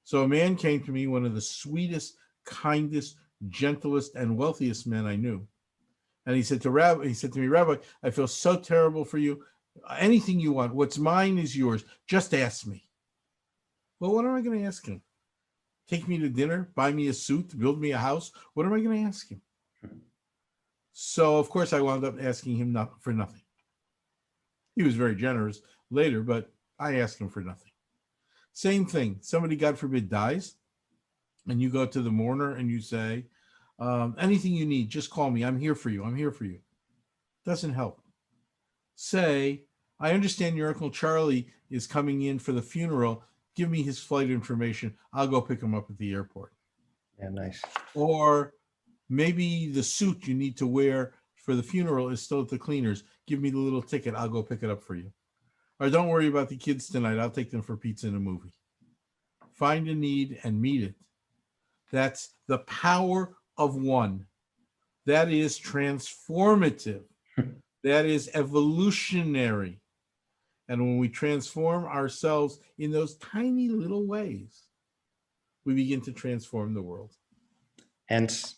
[SPEAKER 2] So a man came to me, one of the sweetest, kindest, gentlest, and wealthiest men I knew. And he said to me, Rabbi, I feel so terrible for you. Anything you want, what's mine is yours. Just ask me. Well, what am I going to ask him? Take me to dinner, buy me a suit, build me a house? What am I going to ask him? So, of course, I wound up asking him for nothing. He was very generous later, but I asked him for nothing. Same thing. Somebody, God forbid, dies, and you go to the mourner and you say, anything you need, just call me. I'm here for you. Doesn't help. Say, I understand your Uncle Charlie is coming in for the funeral. Give me his flight information. I'll go pick him up at the airport.
[SPEAKER 1] Yeah, nice.
[SPEAKER 2] Or maybe the suit you need to wear for the funeral is still at the cleaners. Give me the little ticket. I'll go pick it up for you. Or don't worry about the kids tonight. I'll take them for pizza and a movie. Find a need and meet it. That's the power of one. That is transformative. That is evolutionary. And when we transform ourselves in those tiny little ways, we begin to transform the world.
[SPEAKER 1] Hence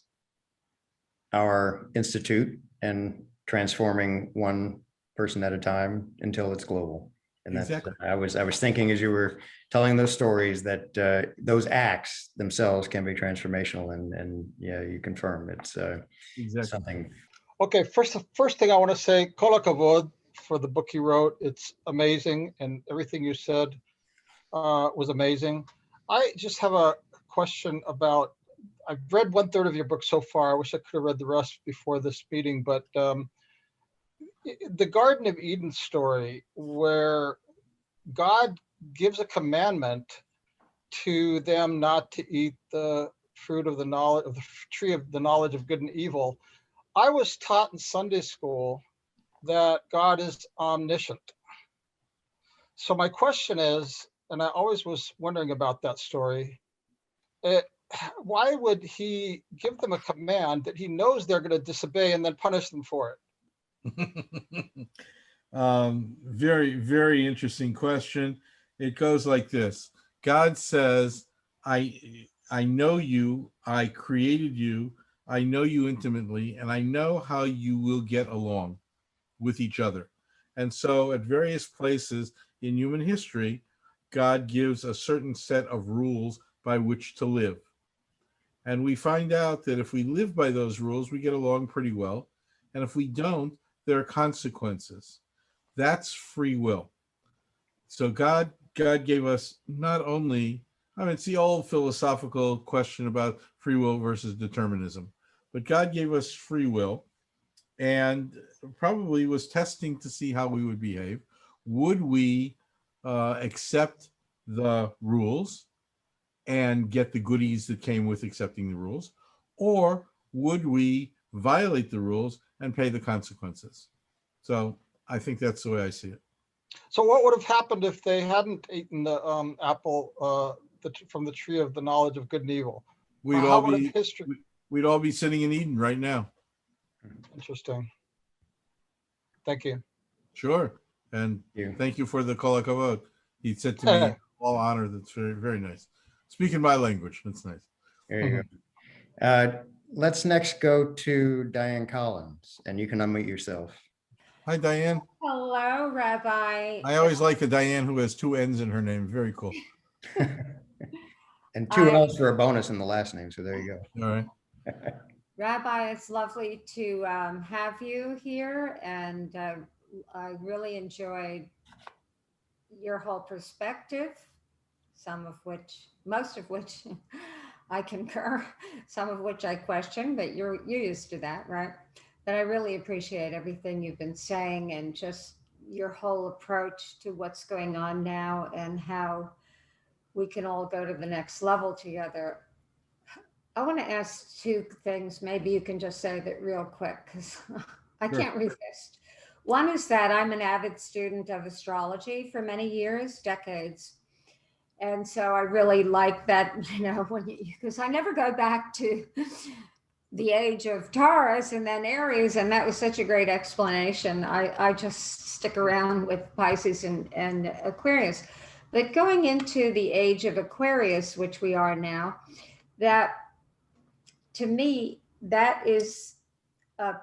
[SPEAKER 1] our institute and transforming one person at a time until it's global. And that's
[SPEAKER 2] Exactly.
[SPEAKER 1] I was thinking as you were telling those stories that those acts themselves can be transformational, and yeah, you confirm it's
[SPEAKER 2] Exactly.
[SPEAKER 1] something.
[SPEAKER 3] Okay, first thing I want to say, kol hakavod for the book you wrote. It's amazing, and everything you said was amazing. I just have a question about, I've read 1/3 of your book so far. I wish I could have read the rest before this meeting, but the Garden of Eden story, where God gives a commandment to them not to eat the fruit of the knowledge of the tree of the knowledge of good and evil. I was taught in Sunday school that God is omniscient. So my question is, and I always was wondering about that story, why would he give them a command that he knows they're going to disobey and then punish them for it?
[SPEAKER 2] Very, very interesting question. It goes like this. God says, I know you, I created you, I know you intimately, and I know how you will get along with each other. And so at various places in human history, God gives a certain set of rules by which to live. And we find out that if we live by those rules, we get along pretty well. And if we don't, there are consequences. That's free will. So God gave us not only, it's the old philosophical question about free will versus determinism, but God gave us free will and probably was testing to see how we would behave. Would we accept the rules and get the goodies that came with accepting the rules? Or would we violate the rules and pay the consequences? So I think that's the way I see it.
[SPEAKER 3] So what would have happened if they hadn't eaten the apple from the tree of the knowledge of good and evil?
[SPEAKER 2] we'd
[SPEAKER 3] How
[SPEAKER 2] all
[SPEAKER 3] would
[SPEAKER 2] be
[SPEAKER 3] history?
[SPEAKER 2] we'd all be sitting in Eden right now.
[SPEAKER 3] Interesting. Thank you.
[SPEAKER 2] Sure. And
[SPEAKER 1] You.
[SPEAKER 2] thank you for the kol hakavod. He said to me, all honor. That's very, very nice. Speaking my language. That's nice.
[SPEAKER 1] There you go. Let's next go to Diane Collins, and you can unmute yourself.
[SPEAKER 2] Hi, Diane.
[SPEAKER 4] Hello, Rabbi.
[SPEAKER 2] I always like a Diane who has two N's in her name. Very cool.
[SPEAKER 1] And two L's for a bonus in the last name, so there you go.
[SPEAKER 2] All right.
[SPEAKER 4] Rabbi, it's lovely to have you here, and I really enjoyed your whole perspective, most of which I concur, some of which I question, but you're used to that, right? But I really appreciate everything you've been saying and just your whole approach to what's going on now and how we can all go to the next level together. I want to ask two things. Maybe you can just say that real quick because I can't resist. One is that I'm an avid student of astrology for many years, decades. And so I really like that, because I never go back to the age of Taurus and then Aries. And that was such a great explanation. I just stick around with Pisces and Aquarius. But going into the age of Aquarius, which we are now, that to me, that is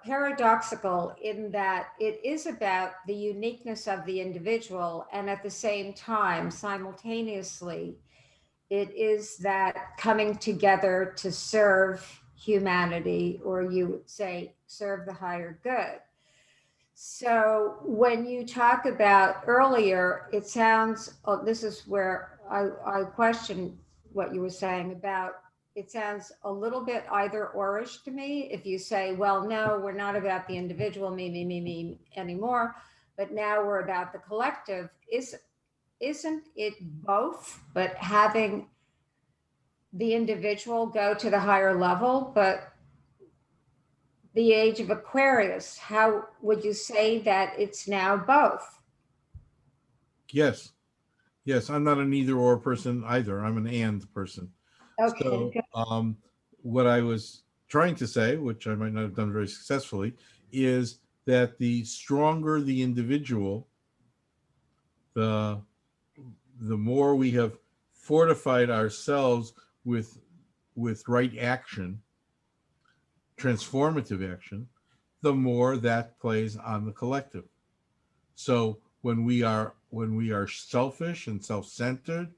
[SPEAKER 4] paradoxical in that it is about the uniqueness of the individual. And at the same time, simultaneously, it is that coming together to serve humanity, or you would say, serve the higher good. So when you talk about earlier, it sounds, this is where I question what you were saying about, it sounds a little bit either orish to me. If you say, well, no, we're not about the individual, me anymore, but now we're about the collective. Isn't it both, but having the individual go to the higher level, but the age of Aquarius, how would you say that it's now both?
[SPEAKER 2] Yes. Yes. I'm not an either or person either. I'm an and person.
[SPEAKER 4] Okay.
[SPEAKER 2] So what I was trying to say, which I might not have done very successfully, is that the stronger the individual, the more we have fortified ourselves with right action, transformative action, the more that plays on the collective. So when we are selfish and self-centered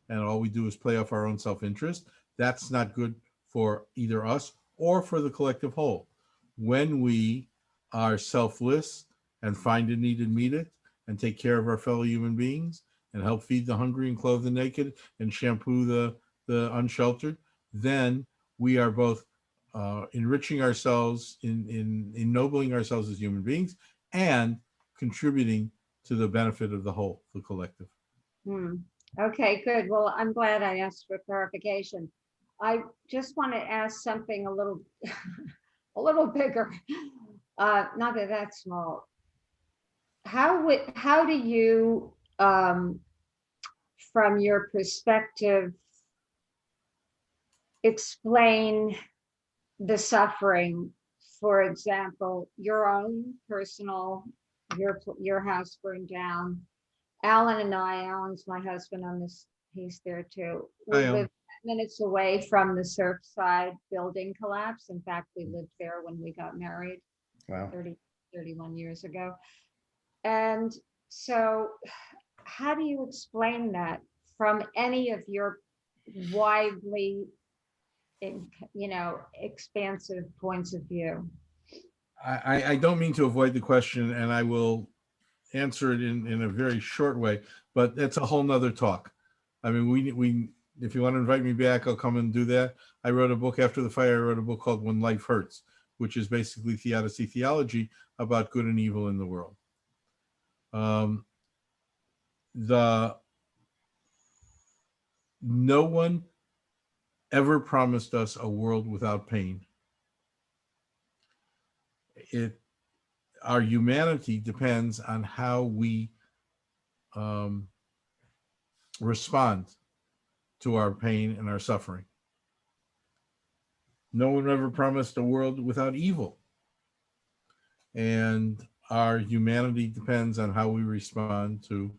[SPEAKER 2] and all we do is play off our own self-interest, that's not good for either us or for the collective whole. When we are selfless and find a need and meet it and take care of our fellow human beings and help feed the hungry and clothe the naked and shampoo the unsheltered, then we are both enriching ourselves, ennobling ourselves as human beings, and contributing to the benefit of the whole, the collective.
[SPEAKER 4] Okay, good. Well, I'm glad I asked for clarification. I just want to ask something a little, a little bigger, not that small. How do you, from your perspective, explain the suffering? For example, your own personal, your house burned down. Alan and I, Alan's my husband on this, he's there too. We live minutes away from the Surfside building collapse. In fact, we lived there when we got married.
[SPEAKER 1] Wow.
[SPEAKER 4] 31 years ago. And so how do you explain that from any of your widely, expansive points of view?
[SPEAKER 2] I don't mean to avoid the question, and I will answer it in a very short way, but that's a whole nother talk. I mean, we if you want to invite me back, I'll come and do that. I wrote a book after the fire. I wrote a book called When Life Hurts, which is basically theodicy theology about good and evil in the world. No one ever promised us a world without pain. Our humanity depends on how we respond to our pain and our suffering. No one ever promised a world without evil. And our humanity depends on how we respond to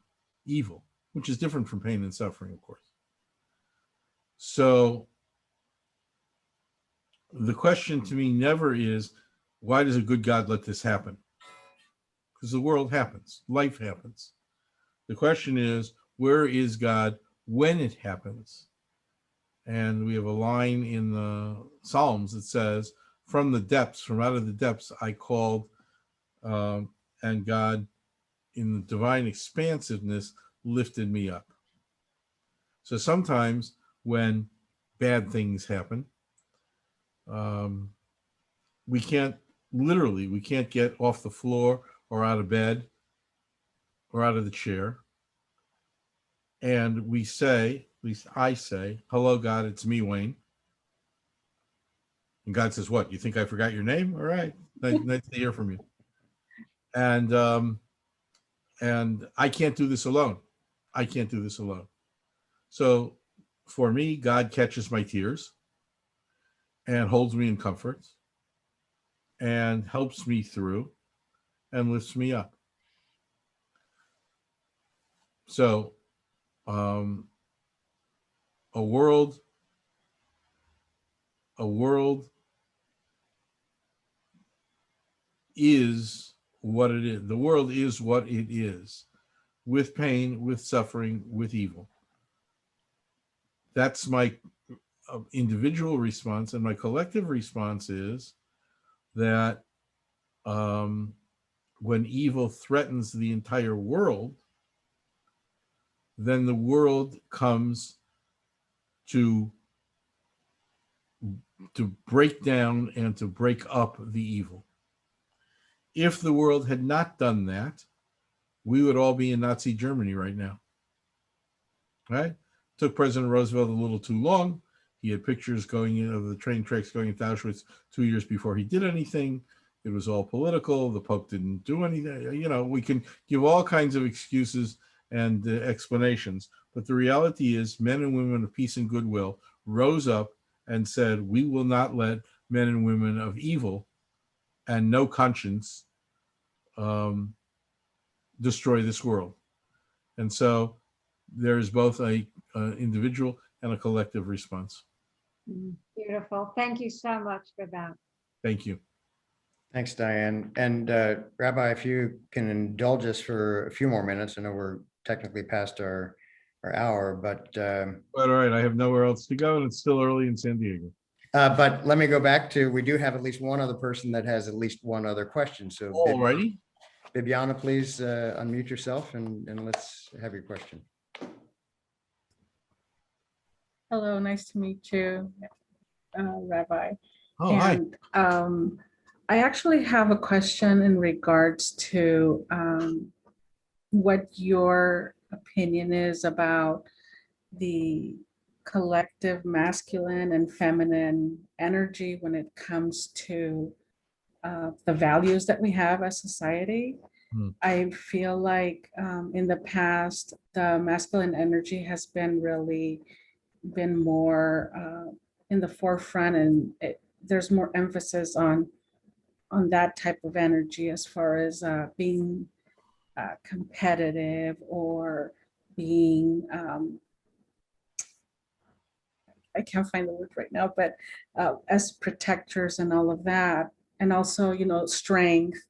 [SPEAKER 2] evil, which is different from pain and suffering, of course. So the question to me never is, why does a good God let this happen? Because the world happens, life happens. The question is, where is God when it happens? And we have a line in the Psalms that says, from the depths, from out of the depths, I called, and God, in the divine expansiveness, lifted me up. So sometimes when bad things happen, we can't get off the floor or out of bed or out of the chair. And we say, at least I say, hello, God, it's me, Wayne. And God says, what, you think I forgot your name? All right, nice to hear from you. And I can't do this alone. I can't do this alone. So for me, God catches my tears and holds me in comfort and helps me through and lifts me up. So a world is what it is. The world is what it is, with pain, with suffering, with evil. That's my individual response. And my collective response is that when evil threatens the entire world, then the world comes to break down and to break up the evil. If the world had not done that, we would all be in Nazi Germany right now. Right? Took President Roosevelt a little too long. He had pictures going in of the train tracks going into Auschwitz 2 years before he did anything. It was all political. The Pope didn't do anything. You know, we can give all kinds of excuses and explanations. But the reality is, men and women of peace and goodwill rose up and said, we will not let men and women of evil and no conscience destroy this world. And so there is both a individual and a collective response.
[SPEAKER 4] Beautiful. Thank you so much for that.
[SPEAKER 2] Thank you.
[SPEAKER 1] Thanks, Diane. And Rabbi, if you can indulge us for a few more minutes, I know we're technically past our hour, but
[SPEAKER 2] All right, I have nowhere else to go, and it's still early in San Diego.
[SPEAKER 1] but let me go back to, we do have at least one other person that has at least one other question. So
[SPEAKER 2] All righty.
[SPEAKER 1] Bibiana, please unmute yourself and let's have your question.
[SPEAKER 5] Hello, nice to meet you, Rabbi.
[SPEAKER 2] Oh,
[SPEAKER 5] and I actually have a question in regards to what your opinion is about the collective masculine and feminine energy when it comes to the values that we have as society. I feel like in the past, the masculine energy has been more in the forefront, and there's more emphasis on that type of energy as far as being competitive or being I can't find the word right now, but as protectors and all of that, and also, you know, strength.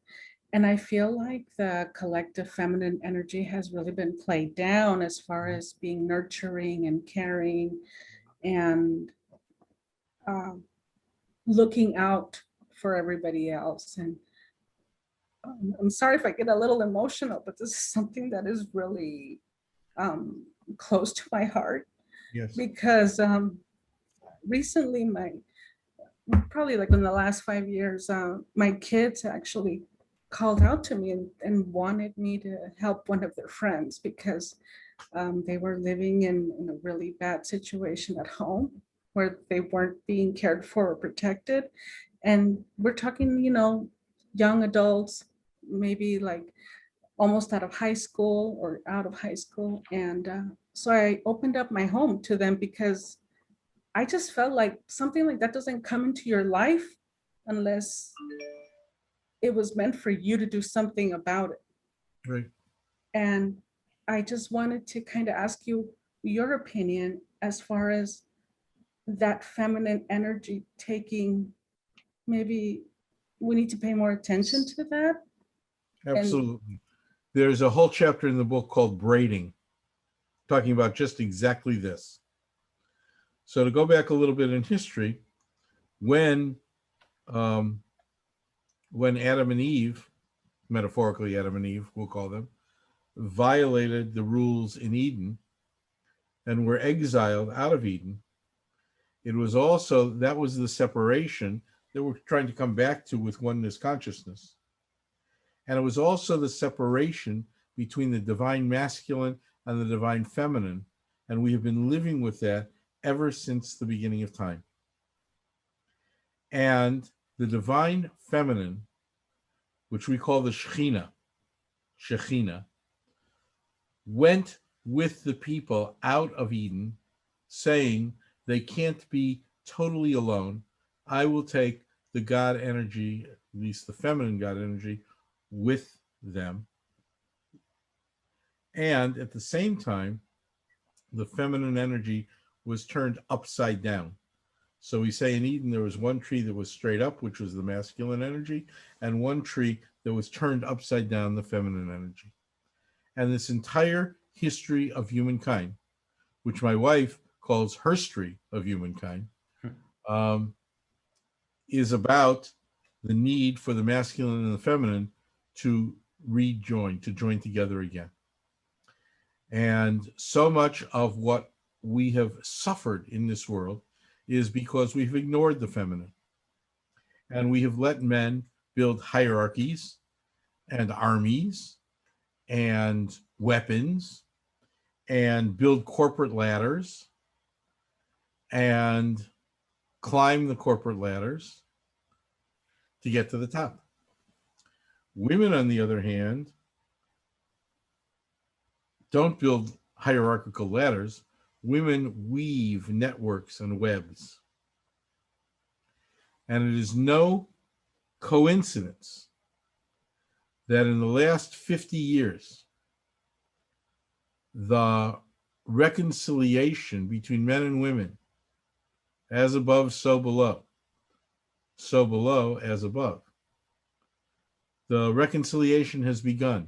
[SPEAKER 5] And I feel like the collective feminine energy has really been played down as far as being nurturing and caring and looking out for everybody else. And I'm sorry if I get a little emotional, but this is something that is really close to my heart.
[SPEAKER 2] yes.
[SPEAKER 5] Because recently, probably like in the last 5 years, my kids actually called out to me and wanted me to help one of their friends because they were living in a really bad situation at home where they weren't being cared for or protected. And we're talking, you know, young adults, maybe like almost out of high school or out of high school. And so I opened up my home to them because I just felt like something like that doesn't come into your life unless it was meant for you to do something about it.
[SPEAKER 2] Right.
[SPEAKER 5] And I just wanted to kind of ask you your opinion as far as that feminine energy taking, maybe we need to pay more attention to that.
[SPEAKER 2] Absolutely. There's a whole chapter in the book called Braiding, talking about just exactly this. So to go back a little bit in history, when Adam and Eve, metaphorically Adam and Eve, we'll call them, violated the rules in Eden and were exiled out of Eden, it was also, that was the separation that we're trying to come back to with oneness consciousness. And it was also the separation between the divine masculine and the divine feminine. And we have been living with that ever since the beginning of time. And the divine feminine, which we call the Shekhinah, went with the people out of Eden, saying they can't be totally alone. I will take the God energy, at least the feminine God energy, with them. And at the same time, the feminine energy was turned upside down. So we say in Eden, there was one tree that was straight up, which was the masculine energy, and one tree that was turned upside down, the feminine energy. And this entire history of humankind, which my wife calls herstory of humankind, is about the need for the masculine and the feminine to rejoin, to join together again. And so much of what we have suffered in this world is because we've ignored the feminine. And we have let men build hierarchies and armies and weapons and build corporate ladders and climb the corporate ladders to get to the top. Women, on the other hand, don't build hierarchical ladders. Women weave networks and webs. And it is no coincidence that in the last 50 years, the reconciliation between men and women, as above, so below as above, the reconciliation has begun.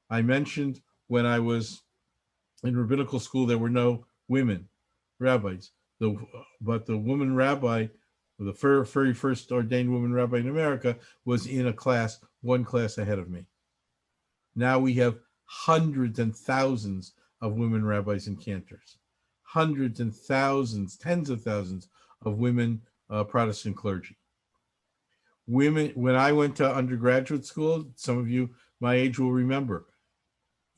[SPEAKER 2] I mentioned when I was in rabbinical school, there were no women rabbis, but the woman rabbi, the very first ordained woman rabbi in America, was in a class, one class ahead of me. Now we have hundreds and thousands of women rabbis and cantors, hundreds and thousands, tens of thousands of women Protestant clergy. Women, when I went to undergraduate school, some of you my age will remember,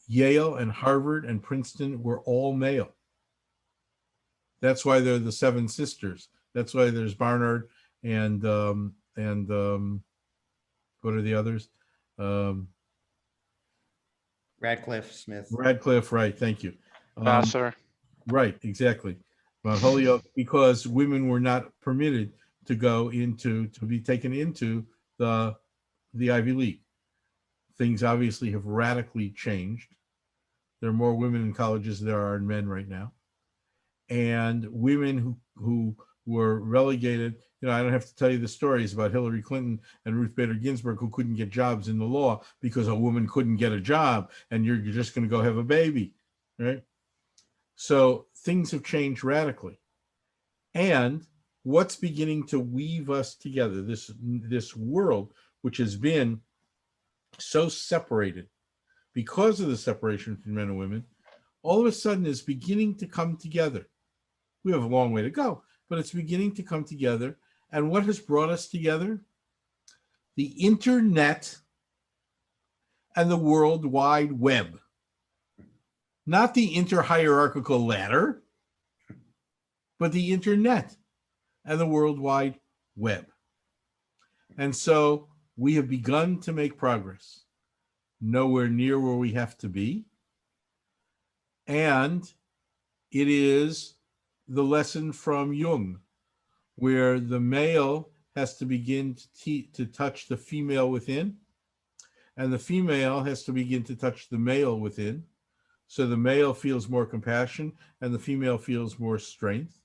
[SPEAKER 2] Yale and Harvard and Princeton were all male. That's why they're the Seven Sisters. That's why there's Barnard and what are the others?
[SPEAKER 1] Radcliffe Smith.
[SPEAKER 2] Radcliffe, right? Thank you.
[SPEAKER 6] Vassar.
[SPEAKER 2] Right, exactly. Holyoke, because women were not permitted to go into, to be taken into the Ivy League. Things obviously have radically changed. There are more women in colleges than there are men right now. And women who were relegated, you know, I don't have to tell you the stories about Hillary Clinton and Ruth Bader Ginsburg who couldn't get jobs in the law because a woman couldn't get a job and you're just going to go have a baby, right? So things have changed radically. And what's beginning to weave us together, this world, which has been so separated because of the separation between men and women, all of a sudden is beginning to come together. We have a long way to go, but it's beginning to come together. And what has brought us together? The internet and the World Wide Web. Not the inter-hierarchical ladder, but the internet and the World Wide Web. And so we have begun to make progress, nowhere near where we have to be. And it is the lesson from Jung, where the male has to begin to touch the female within, and the female has to begin to touch the male within. So the male feels more compassion and the female feels more strength.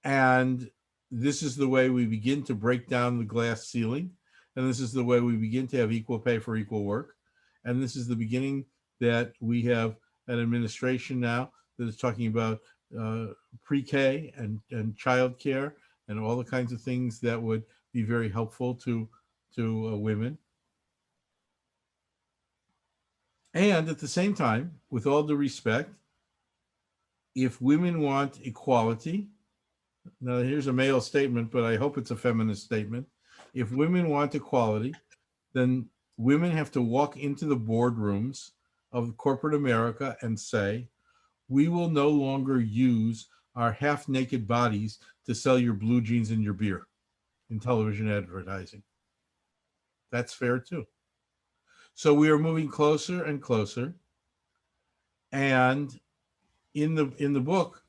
[SPEAKER 2] And this is the way we begin to break down the glass ceiling. And this is the way we begin to have equal pay for equal work. And this is the beginning that we have an administration now that is talking about pre-K and childcare and all the kinds of things that would be very helpful to women. And at the same time, with all due respect, if women want equality, now here's a male statement, but I hope it's a feminist statement. If women want equality, then women have to walk into the boardrooms of corporate America and say, we will no longer use our half-naked bodies to sell your blue jeans and your beer in television advertising. That's fair too. So we are moving closer and closer. And in the book,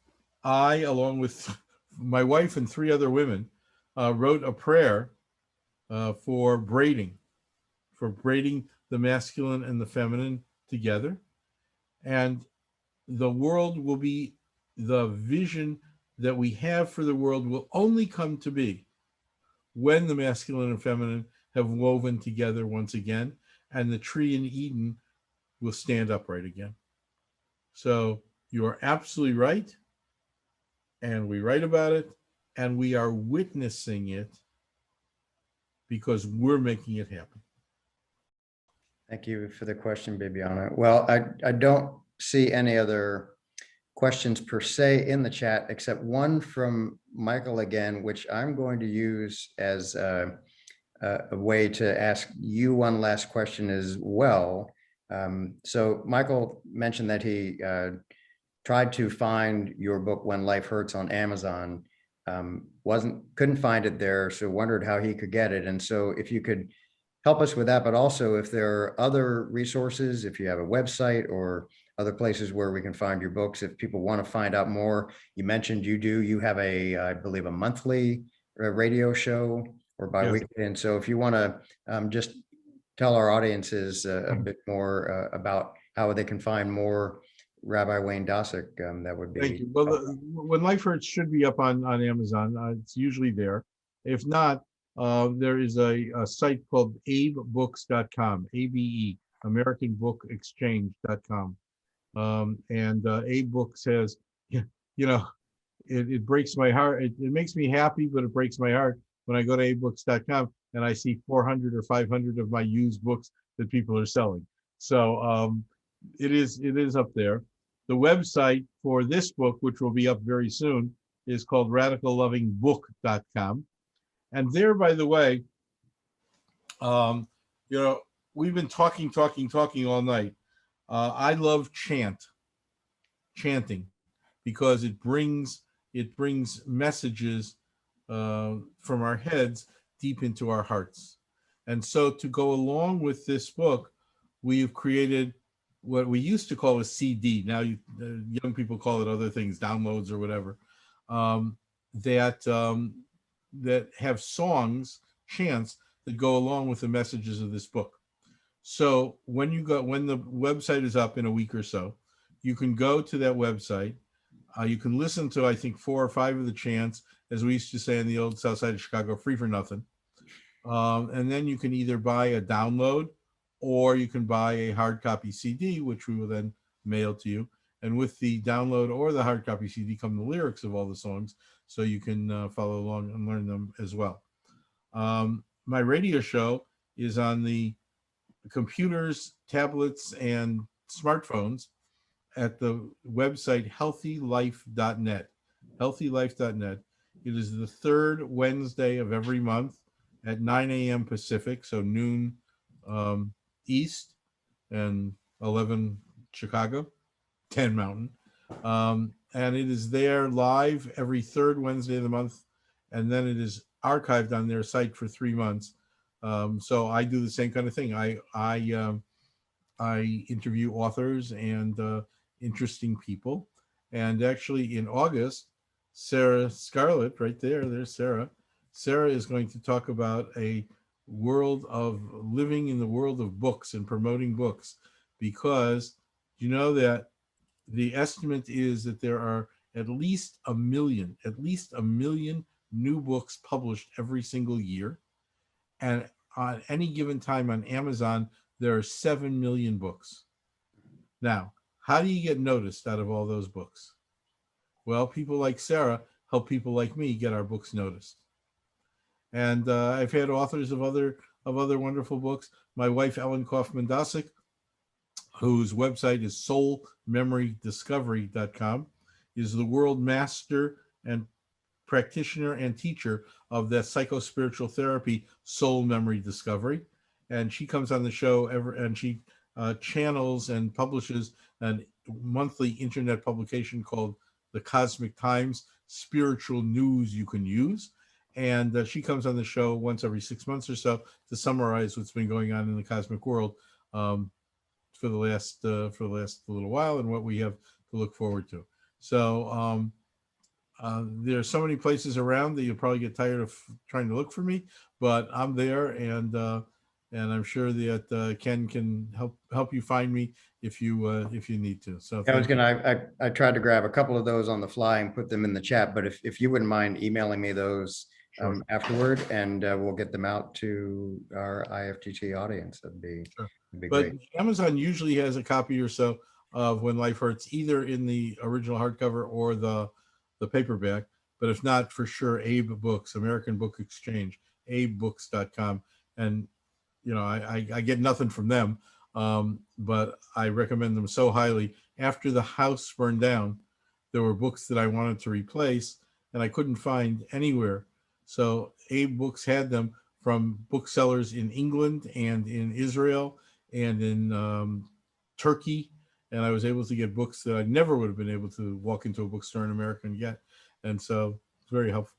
[SPEAKER 2] I, along with my wife and 3 other women, wrote a prayer for braiding the masculine and the feminine together. And the world will be, the vision that we have for the world will only come to be when the masculine and feminine have woven together once again, and the tree in Eden will stand upright again. So you are absolutely right. And we write about it, and we are witnessing it because we're making it happen.
[SPEAKER 1] Thank you for the question, Bibiana. Well, I don't see any other questions per se in the chat, except one from Michael again, which I'm going to use as a way to ask you one last question as well. So Michael mentioned that he tried to find your book When Life Hurts on Amazon, couldn't find it there, so wondered how he could get it. And so if you could help us with that, but also if there are other resources, if you have a website or other places where we can find your books, if people want to find out more. You mentioned you have I believe a monthly radio show or bi-weekly. Yes. And so if you want to just tell our audiences a bit more about how they can find more Rabbi Wayne Dosick, that would be.
[SPEAKER 2] Thank you. Well, When Life Hurts should be up on Amazon. It's usually there. If not, there is a site called abebooks.com, ABE, AmericanBookExchange.com. And Abe Books says, it breaks my heart. It makes me happy, but it breaks my heart when I go to abebooks.com and I see 400 or 500 of my used books that people are selling. So it is up there. The website for this book, which will be up very soon, is called radicallovingbook.com. And there, by the way, we've been talking all night. I love chanting, because it brings messages from our heads deep into our hearts. And so to go along with this book, we have created what we used to call a CD. Now young people call it other things, downloads or whatever, that have songs, chants that go along with the messages of this book. So when the website is up in a week or so, you can go to that website. You can listen to, I think, 4 or 5 of the chants, as we used to say in the old South Side of Chicago, free for nothing. And then you can either buy a download, or you can buy a hard copy CD, which we will then mail to you. And with the download or the hard copy CD come the lyrics of all the songs, so you can follow along and learn them as well. My radio show is on the computers, tablets, and smartphones at the website healthylife.net. Healthylife.net. It is the 3rd Wednesday of every month at 9 a.m. Pacific, so noon East, and 11 Chicago, 10 Mountain. And it is there live every 3rd Wednesday of the month, and then it is archived on their site for 3 months. So I do the same kind of thing. I interview authors and interesting people, And actually in August, Sarah Scarlett, right there, there's Sarah. Sarah is going to talk about a world of living in the world of books and promoting books, because you know that the estimate is that there are at least a million new books published every single year. And on any given time on Amazon, there are 7 million books. Now, how do you get noticed out of all those books? Well, people like Sarah help people like me get our books noticed. And I've had authors of other wonderful books. My wife, Ellen Kaufman Dosick, whose website is soulmemorydiscovery.com, is the world master and practitioner and teacher of that psycho-spiritual therapy, Soul Memory Discovery. And she comes on the show and she channels and publishes a monthly internet publication called The Cosmic Times, Spiritual News You Can Use. And she comes on the show once every 6 months or so to summarize what's been going on in the cosmic world for the last little while, and what we have to look forward to. So there are so many places around that you'll probably get tired of trying to look for me, but I'm there, and I'm sure that Ken can help you find me if you need to. So
[SPEAKER 1] I tried to grab a couple of those on the fly and put them in the chat, but if you wouldn't mind emailing me those afterward, and we'll get them out to our IFGT audience, that'd be
[SPEAKER 2] But
[SPEAKER 1] great.
[SPEAKER 2] Amazon usually has a copy or so of When Life Hurts, either in the original hardcover or the paperback. But if not, for sure, Abe Books, American Book Exchange, abebooks.com. And you know, I get nothing from them, but I recommend them so highly. After the house burned down, there were books that I wanted to replace, and I couldn't find anywhere. So Abe Books had them from booksellers in England and in Israel and in Turkey. And I was able to get books that I never would have been able to walk into a bookstore in America and get. And so it's very helpful.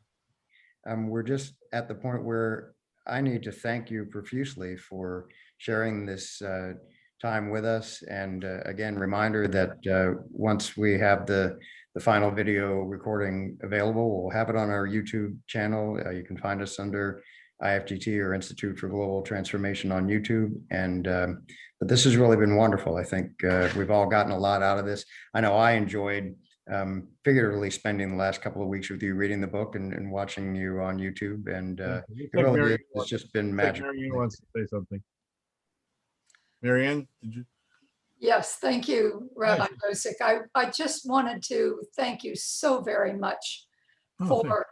[SPEAKER 1] We're just at the point where I need to thank you profusely for sharing this time with us. And again, reminder that once we have the final video recording available, we'll have it on our YouTube channel. You can find us under IFGT or Institute for Global Transformation on YouTube. And but this has really been wonderful. I think we've all gotten a lot out of this. I know I enjoyed figuratively spending the last couple of weeks with you, reading the book and watching you on YouTube. And it really has just been magical.
[SPEAKER 2] Marianne wants to say something. Marianne, did you?
[SPEAKER 6] Yes, thank you, Rabbi Dosick. I just wanted to thank you so very much for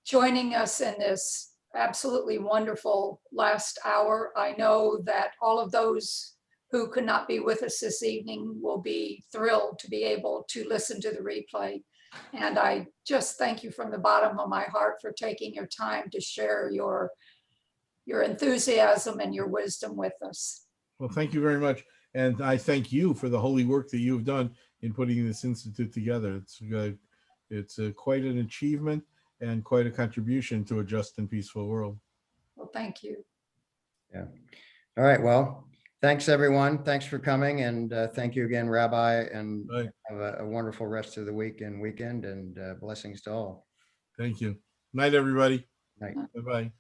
[SPEAKER 6] joining us in this absolutely wonderful last hour. I know that all of those who could not be with us this evening will be thrilled to be able to listen to the replay. And I just thank you from the bottom of my heart for taking your time to share your enthusiasm and your wisdom with us.
[SPEAKER 2] Well, thank you very much. And I thank you for the holy work that you've done in putting this institute together. It's quite an achievement and quite a contribution to a just and peaceful world.
[SPEAKER 6] Well, thank you.
[SPEAKER 1] Yeah. All right. Well, thanks, everyone. Thanks for coming. And thank you again, Rabbi. And have a wonderful rest of the week and weekend, and blessings to all.
[SPEAKER 2] Thank you. Night, everybody.
[SPEAKER 1] Night.
[SPEAKER 2] Bye-bye.